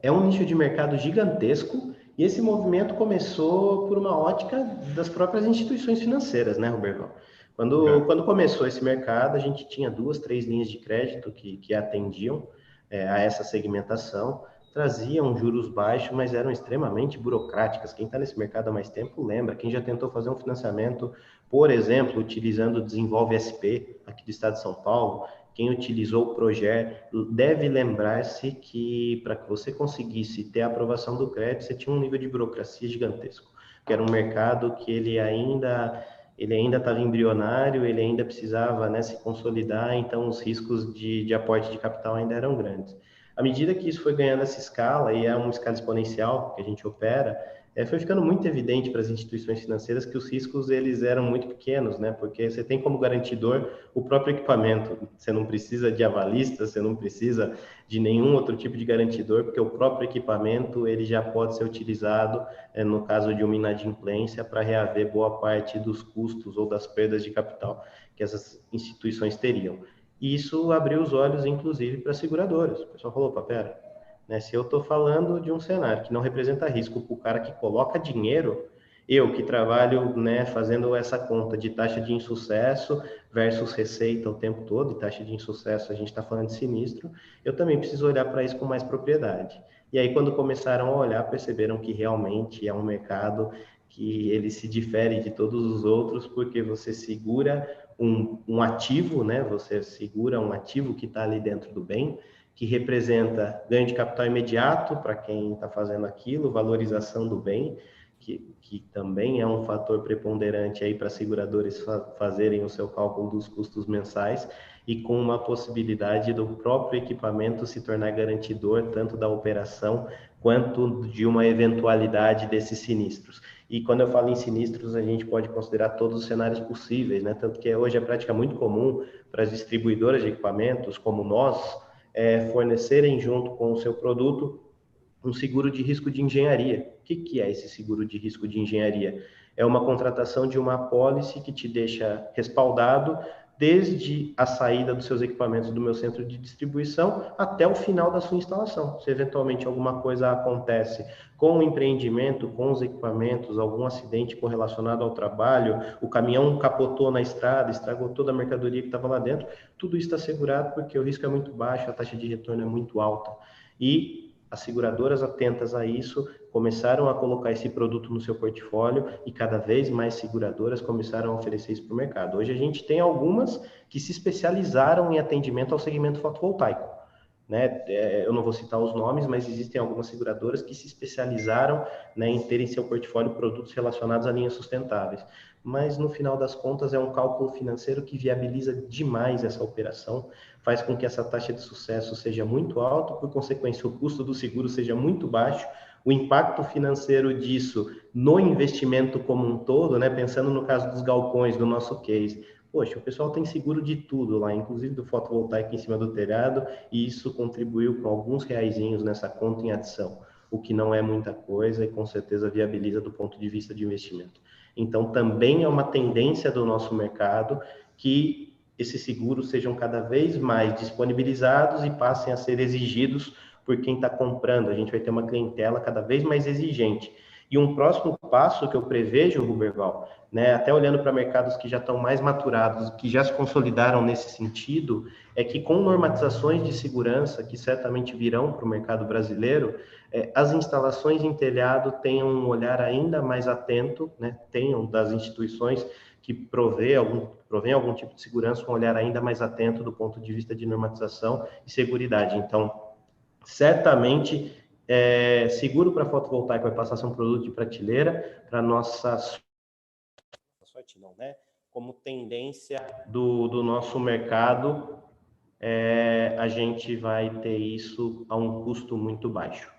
É um nicho de mercado gigantesco e esse movimento começou por uma ótica das próprias instituições financeiras, né, Roberto? Quando começou esse mercado, a gente tinha 2, 3 linhas de crédito que atendiam a essa segmentação, traziam juros baixos, mas eram extremamente burocráticas. Quem está nesse mercado há mais tempo lembra, quem já tentou fazer um financiamento, por exemplo, utilizando o Desenvolve SP, aqui do estado de São Paulo, quem utilizou o projeto deve lembrar-se que para que você conseguisse ter a aprovação do crédito, você tinha um nível de burocracia gigantesco, que era um mercado que ele ainda estava embrionário, ele ainda precisava, né, se consolidar, então os riscos de aporte de capital ainda eram grandes. À medida que isso foi ganhando essa escala, e é uma escala exponencial que a gente opera, foi ficando muito evidente para as instituições financeiras que os riscos eles eram muito pequenos, né? Porque você tem como garantidor o próprio equipamento, você não precisa de avalista, você não precisa de nenhum outro tipo de garantidor, porque o próprio equipamento ele já pode ser utilizado, no caso de uma inadimplência, para reaver boa parte dos custos ou das perdas de capital que essas instituições teriam. E isso abriu os olhos, inclusive, para as seguradoras. O pessoal falou, opa, pera, né, se eu estou falando de um cenário que não representa risco para o cara que coloca dinheiro, Eu que trabalho, né, fazendo essa conta de taxa de insucesso versus receita o tempo todo, e taxa de insucesso a gente está falando de sinistro, eu também preciso olhar para isso com mais propriedade. E aí, quando começaram a olhar, perceberam que realmente é um mercado que ele se difere de todos os outros, porque você segura um ativo, né? Você segura um ativo que está ali dentro do bem, que representa ganho de capital imediato para quem está fazendo aquilo, valorização do bem, que também é um fator preponderante aí para seguradores fazerem o seu cálculo dos custos mensais, e com uma possibilidade do próprio equipamento se tornar garantidor tanto da operação quanto de uma eventualidade desses sinistros. E quando eu falo em sinistros, a gente pode considerar todos os cenários possíveis, né? Tanto que hoje é prática muito comum para as distribuidoras de equipamentos, como nós, fornecerem junto com o seu produto um seguro de risco de engenharia. O que é esse seguro de risco de engenharia? É uma contratação de uma apólice que te deixa respaldado desde a saída dos seus equipamentos do meu centro de distribuição até o final da sua instalação. Se eventualmente alguma coisa acontece com o empreendimento, com os equipamentos, algum acidente correlacionado ao trabalho, o caminhão capotou na estrada, estragou toda a mercadoria que estava lá dentro, tudo isso está segurado porque o risco é muito baixo, a taxa de retorno é muito alta. E as seguradoras atentas a isso começaram a colocar esse produto no seu portfólio, e cada vez mais seguradoras começaram a oferecer isso para o mercado. Hoje a gente tem algumas que se especializaram em atendimento ao segmento fotovoltaico, né? Eu não vou citar os nomes, mas existem algumas seguradoras que se especializaram, né, em ter em seu portfólio produtos relacionados a linhas sustentáveis. Mas, no final das contas, é um cálculo financeiro que viabiliza demais essa operação, faz com que essa taxa de sucesso seja muito alta, por consequência, o custo do seguro seja muito baixo, o impacto financeiro disso no investimento como um todo, né, pensando no caso dos galpões, do nosso case, poxa, o pessoal tem seguro de tudo lá, inclusive do fotovoltaico em cima do telhado, e isso contribuiu com alguns reaisinhos nessa conta em adição, o que não é muita coisa e com certeza viabiliza do ponto de vista de investimento. Então, também é uma tendência do nosso mercado que esses seguros sejam cada vez mais disponibilizados e passem a ser exigidos por quem está comprando. A gente vai ter uma clientela cada vez mais exigente. E um próximo passo que eu prevejo, Ruberval, né, até olhando para mercados que já estão mais maturados, que já se consolidaram nesse sentido, é que com normatizações de segurança que certamente virão para o mercado brasileiro, as instalações em telhado tenham um olhar ainda mais atento, né, tenham das instituições que provém algum tipo de segurança, um olhar ainda mais atento do ponto de vista de normatização e seguridade. Então, certamente, seguro para fotovoltaico vai passar a ser um produto de prateleira. Para nossa sorte, não, né? Como tendência do nosso mercado, a gente vai ter isso a um custo muito baixo.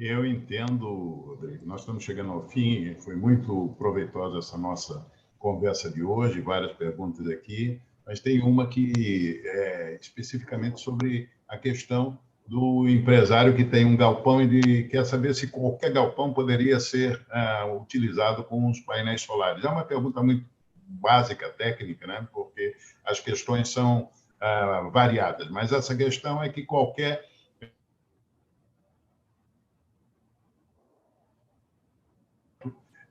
Eu entendo, Rodrigo. Nós estamos chegando ao fim. Foi muito proveitosa essa nossa conversa de hoje, várias perguntas aqui, mas tem uma que é especificamente sobre a questão do empresário que tem um galpão e quer saber se qualquer galpão poderia ser utilizado com os painéis solares. É uma pergunta muito básica, técnica, né? Porque as questões são variadas, mas essa questão é que qualquer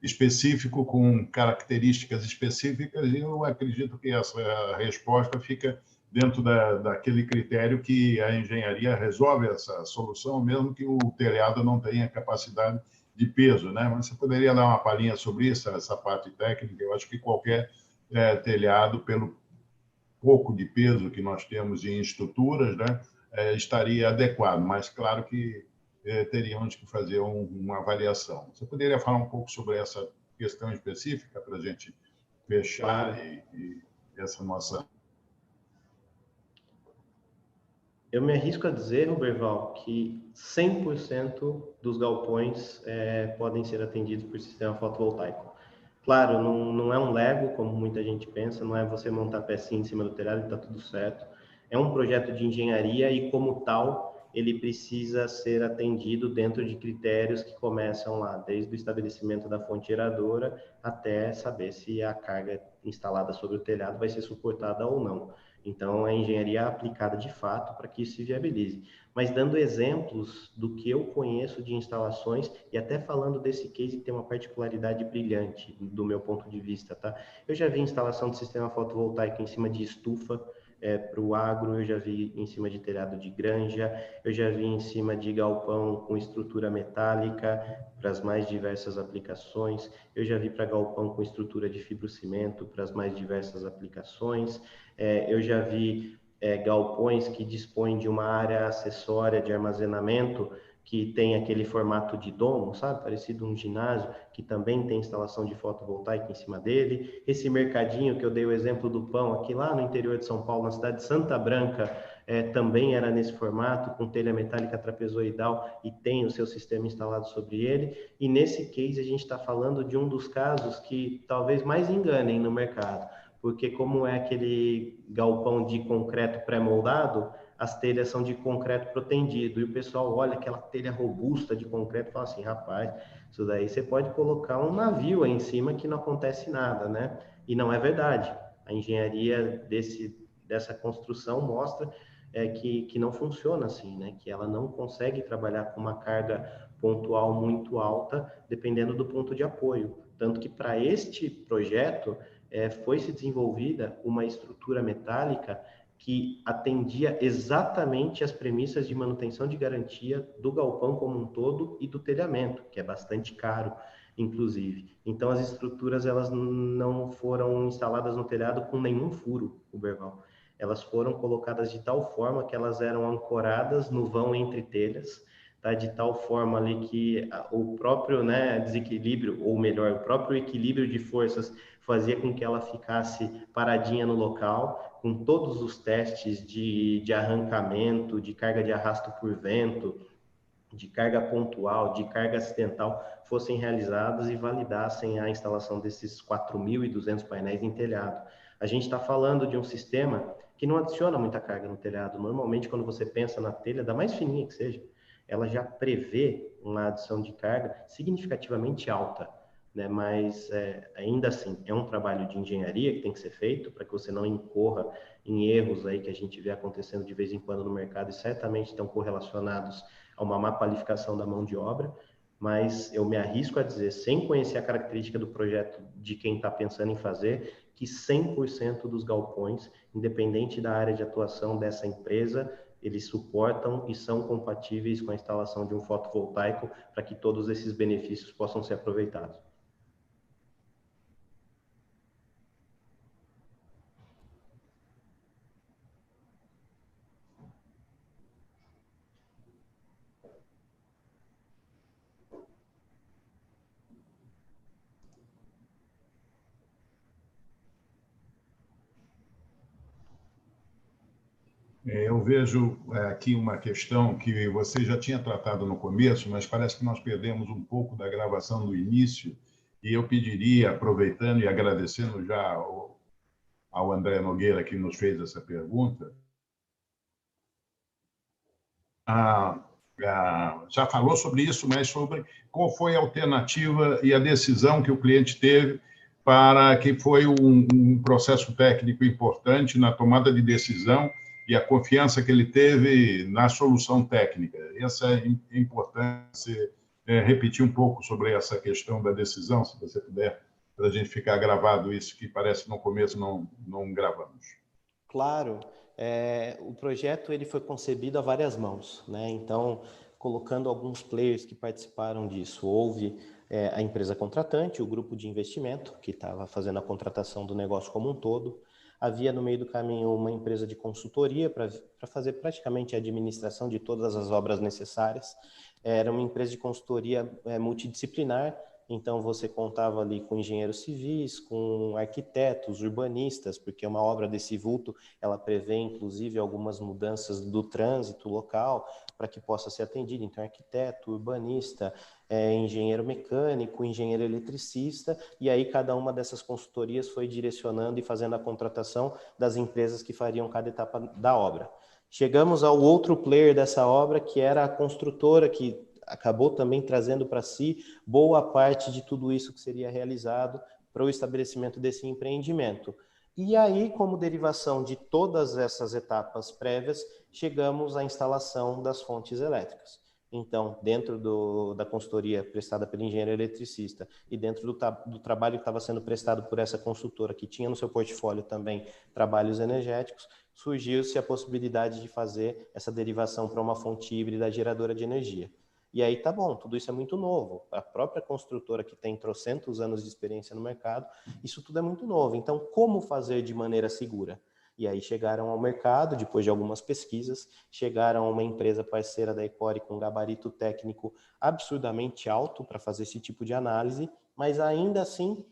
específico com características específicas, e eu acredito que essa resposta fica dentro daquele critério que a engenharia resolve essa solução, mesmo que o telhado não tenha capacidade de peso, né? Mas você poderia dar uma palhinha sobre isso, essa parte técnica? Eu acho que qualquer telhado, pelo pouco de peso que nós temos em estruturas, né, estaria adequado, mas claro que teríamos que fazer uma avaliação. Você poderia falar um pouco sobre essa questão específica para a gente fechar e essa nossa... Eu me arrisco a dizer, Ruberval, que 100% dos galpões podem ser atendidos por sistema fotovoltaico. Claro, não é um Lego, como muita gente pensa, não é você montar pecinha em cima do telhado e está tudo certo. é um projeto de engenharia e, como tal, ele precisa ser atendido dentro de critérios que começam lá, desde o estabelecimento da fonte geradora até saber se a carga instalada sobre o telhado vai ser suportada ou não. Então, é engenharia aplicada de fato para que isso se viabilize. Mas dando exemplos do que eu conheço de instalações e até falando desse case que tem uma particularidade brilhante do meu ponto de vista, tá? Eu já vi instalação de sistema fotovoltaico em cima de estufa, para o agro, eu já vi em cima de telhado de granja, eu já vi em cima de galpão com estrutura metálica para as mais diversas aplicações, eu já vi para galpão com estrutura de fibrocimento para as mais diversas aplicações, eu já vi galpões que dispõem de uma área acessória de armazenamento que tem aquele formato de domo, sabe? Parecido um ginásio, que também tem instalação de fotovoltaica em cima dele. Esse mercadinho que eu dei o exemplo do pão aqui lá no interior de São Paulo, na cidade de Santa Branca, também era nesse formato, com telha metálica trapezoidal e tem o seu sistema instalado sobre ele. E nesse case a gente está falando de um dos casos que talvez mais enganem no mercado, porque como é aquele galpão de concreto pré-moldado, as telhas são de concreto protendido, e o pessoal olha aquela telha robusta de concreto e fala assim, rapaz, isso daí você pode colocar um navio aí em cima que não acontece nada, né? E não é verdade. A engenharia dessa construção mostra que não funciona assim, né? Que ela não consegue trabalhar com uma carga pontual muito alta, dependendo do ponto de apoio. Tanto que para este projeto foi se desenvolvida uma estrutura metálica que atendia exatamente as premissas de manutenção de garantia do galpão como um todo e do telhamento, que é bastante caro, inclusive. Então, as estruturas elas não foram instaladas no telhado com nenhum furo, Berval. Elas foram colocadas de tal forma que elas eram ancoradas no vão entre telhas, tá? De tal forma ali que o próprio, né, desequilíbrio, ou melhor, o próprio equilíbrio de forças fazia com que ela ficasse paradinha no local, com todos os testes de arrancamento, de carga de arrasto por vento, de carga pontual, de carga acidental, fossem realizados e validassem a instalação desses 4.200 painéis em telhado. A gente está falando de um sistema que não adiciona muita carga no telhado. Normalmente, quando você pensa na telha, da mais fininha que seja, ela já prevê uma adição de carga significativamente alta, né? Mas ainda assim é um trabalho de engenharia que tem que ser feito para que você não incorra em erros aí que a gente vê acontecendo de vez em quando no mercado e certamente estão correlacionados a uma má qualificação da mão de obra, mas eu me arrisco a dizer, sem conhecer a característica do projeto de quem está pensando em fazer, que 100% dos galpões, independente da área de atuação dessa empresa, eles suportam e são compatíveis com a instalação de um fotovoltaico para que todos esses benefícios possam ser aproveitados. Eu vejo aqui uma questão que você já tinha tratado no começo, mas parece que nós perdemos um pouco da gravação do início, e eu pediria, aproveitando e agradecendo já ao André Nogueira, que nos fez essa pergunta, já falou sobre isso, mas sobre qual foi a alternativa e a decisão que o cliente teve para que foi um processo técnico importante na tomada de decisão e a confiança que ele teve na solução técnica. Essa é importante repetir um pouco sobre essa questão da decisão, se você puder, para a gente ficar gravado isso, que parece que no começo não gravamos. Claro, o projeto ele foi concebido a várias mãos, né? Então, colocando alguns players que participaram disso, houve a empresa contratante, o grupo de investimento, que estava fazendo a contratação do negócio como um todo. Havia no meio do caminho uma empresa de consultoria para fazer praticamente a administração de todas as obras necessárias. Era uma empresa de consultoria multidisciplinar Então, você contava ali com engenheiros civis, com arquitetos, urbanistas, porque uma obra desse vulto, ela prevê, inclusive, algumas mudanças do trânsito local para que possa ser atendido. Então, arquiteto, urbanista, engenheiro mecânico, engenheiro eletricista, e aí cada uma dessas consultorias foi direcionando e fazendo a contratação das empresas que fariam cada etapa da obra. Chegamos ao outro player dessa obra, que era a construtora, que acabou também trazendo para si boa parte de tudo isso que seria realizado para o estabelecimento desse empreendimento. E aí, como derivação de todas essas etapas prévias, chegamos à instalação das fontes elétricas. Então, dentro da consultoria prestada pelo engenheiro eletricista e dentro do trabalho que estava sendo prestado por essa consultora, que tinha no seu portfólio também trabalhos energéticos, surgiu-se a possibilidade de fazer essa derivação para uma fonte híbrida geradora de energia. E aí tá bom, tudo isso é muito novo. A própria construtora, que tem trocentos anos de experiência no mercado, isso tudo é muito novo. Então, como fazer de maneira segura? E aí chegaram ao mercado, depois de algumas pesquisas, chegaram a uma empresa parceira da Ecore com um gabarito técnico absurdamente alto para fazer esse tipo de análise, mas ainda assim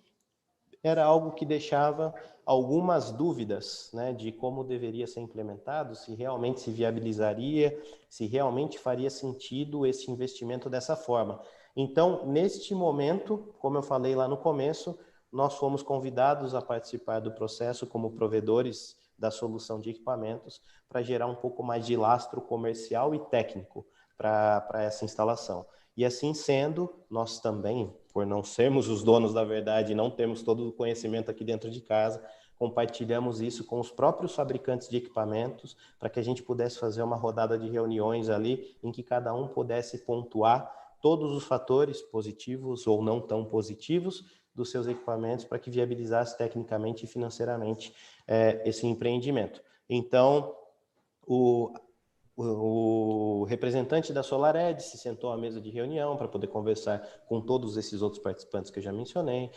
era algo que deixava algumas dúvidas, né, de como deveria ser implementado, se realmente se viabilizaria, se realmente faria sentido esse investimento dessa forma. Então, neste momento, como eu falei lá no começo, nós fomos convidados a participar do processo como provedores da solução de equipamentos para gerar um pouco mais de lastro comercial e técnico para essa instalação. E assim sendo, nós também, por não sermos os donos da verdade e não termos todo o conhecimento aqui dentro de casa, compartilhamos isso com os próprios fabricantes de equipamentos para que a gente pudesse fazer uma rodada de reuniões ali em que cada um pudesse pontuar todos os fatores positivos ou não tão positivos dos seus equipamentos para que viabilizasse tecnicamente e financeiramente esse empreendimento. Então, o representante da SolarEdge se sentou à mesa de reunião para poder conversar com todos esses outros participantes que eu já mencionei.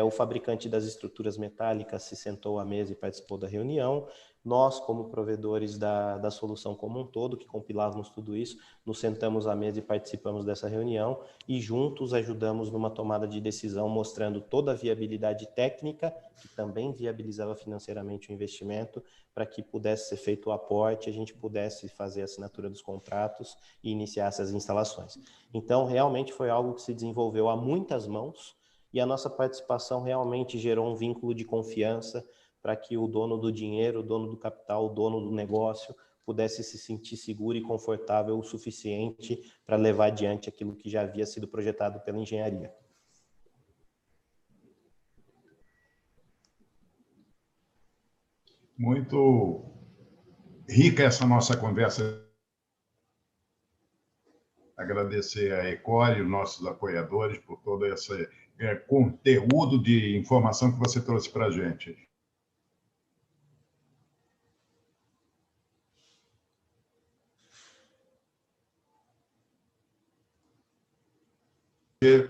O fabricante das estruturas metálicas se sentou à mesa e participou da reunião. Nós, como provedores da solução como um todo, que compilávamos tudo isso, nos sentamos à mesa e participamos dessa reunião e juntos ajudamos numa tomada de decisão, mostrando toda a viabilidade técnica, que também viabilizava financeiramente o investimento, para que pudesse ser feito o aporte, a gente pudesse fazer a assinatura dos contratos e iniciar essas instalações. Então, realmente foi algo que se desenvolveu a muitas mãos e a nossa participação realmente gerou um vínculo de confiança para que o dono do dinheiro, o dono do capital, o dono do negócio pudesse se sentir seguro e confortável o suficiente para levar adiante aquilo que já havia sido projetado pela engenharia. Muito rica essa nossa conversa. Agradecer a Ecore e os nossos apoiadores por todo esse conteúdo de informação que você trouxe para a gente.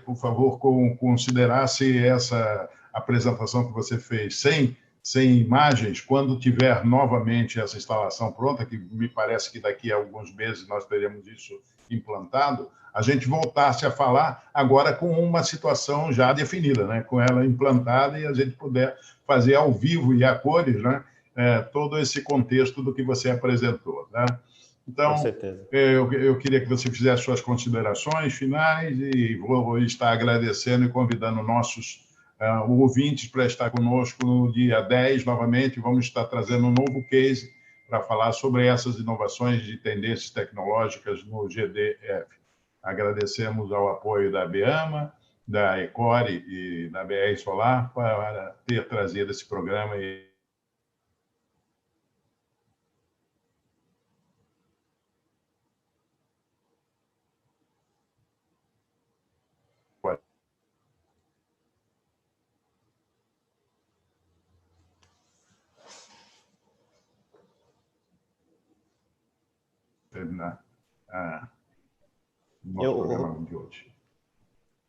Por favor, considerasse essa apresentação que você fez sem imagens, quando tiver novamente essa instalação pronta, que me parece que daqui a alguns meses nós teremos isso implantado, a gente voltasse a falar agora com uma situação já definida, né? Com ela implantada e a gente puder fazer ao vivo e a cores, né? Todo esse contexto do que você apresentou. Né? Então, com certeza. Eu queria que você fizesse suas considerações finais e vou estar agradecendo e convidando nossos ouvintes para estar conosco no dia 10 novamente. Vamos estar trazendo um novo case para falar sobre essas inovações de tendências tecnológicas no GDF. Agradecemos ao apoio da BEAMA, da Ecore e da BR Solar para ter trazido esse programa e terminar o nosso programa de hoje.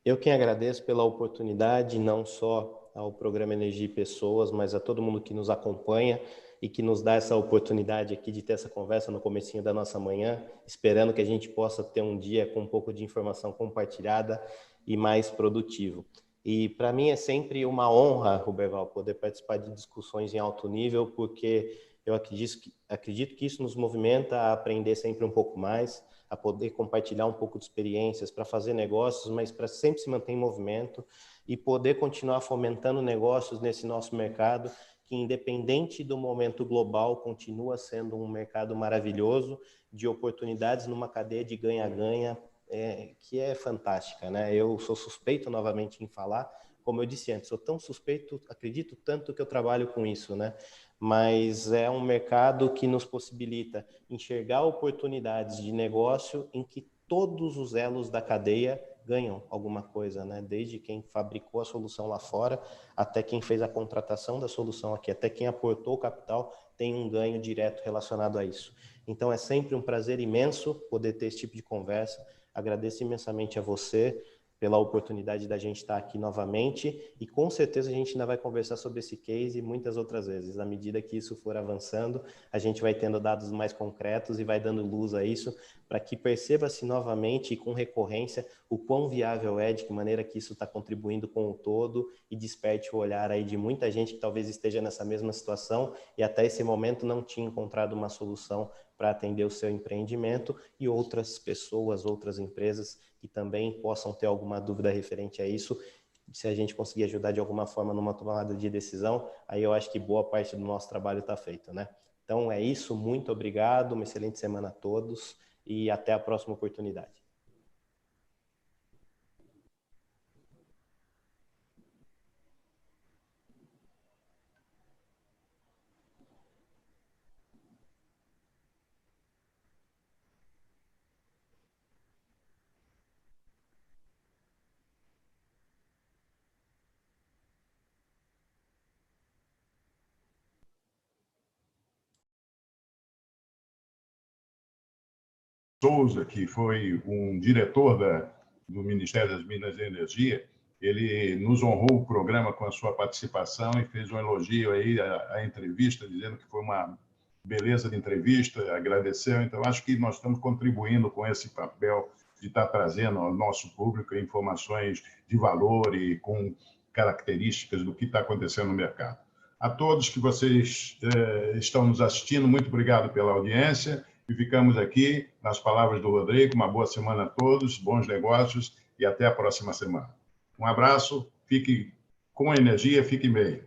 Eu quem agradeço pela oportunidade, não só ao programa Energia e Pessoas, mas a todo mundo que nos acompanha e que nos dá essa oportunidade aqui de ter essa conversa no comecinho da nossa manhã, esperando que a gente possa ter um dia com um pouco de informação compartilhada e mais produtivo. E para mim é sempre uma honra, Ruberval, poder participar de discussões em alto nível, porque eu acredito que isso nos movimenta a aprender sempre um pouco mais, a poder compartilhar um pouco de experiências para fazer negócios, mas para sempre se manter em movimento e poder continuar fomentando negócios nesse nosso mercado, que independente do momento global, continua sendo um mercado maravilhoso, de oportunidades numa cadeia de ganha-ganha, que é fantástica, né? Eu sou suspeito novamente em falar, como eu disse antes, sou tão suspeito, acredito tanto que eu trabalho com isso, né? Mas é um mercado que nos possibilita enxergar oportunidades de negócio em que todos os elos da cadeia ganham alguma coisa, né? Desde quem fabricou a solução lá fora, até quem fez a contratação da solução aqui, até quem aportou o capital, tem um ganho direto relacionado a isso. Então é sempre um prazer imenso poder ter esse tipo de conversa. Agradeço imensamente a você pela oportunidade da gente estar aqui novamente e com certeza a gente ainda vai conversar sobre esse case muitas outras vezes. À medida que isso for avançando, a gente vai tendo dados mais concretos e vai dando luz a isso para que perceba-se novamente e com recorrência o quão viável é, de que maneira que isso está contribuindo com o todo e desperte o olhar aí de muita gente que talvez esteja nessa mesma situação e até esse momento não tinha encontrado uma solução para atender o seu empreendimento e outras pessoas, outras empresas que também possam ter alguma dúvida referente a isso. Se a gente conseguir ajudar de alguma forma numa tomada de decisão, aí eu acho que boa parte do nosso trabalho está feito, né? Então é isso, muito obrigado, uma excelente semana a todos e até a próxima oportunidade. Souza, que foi um diretor do Ministério das Minas e Energia, ele nos honrou o programa com a sua participação e fez um elogio aí à entrevista, dizendo que foi uma beleza de entrevista, agradeceu. Então, acho que nós estamos contribuindo com esse papel de estar trazendo ao nosso público informações de valor e com características do que está acontecendo no mercado. A todos que vocês estão nos assistindo, muito obrigado pela audiência. E ficamos aqui nas palavras do Rodrigo. Uma boa semana a todos, bons negócios e até a próxima semana. Um abraço, fique com energia, fique bem.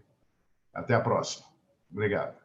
Até a próxima. Obrigado.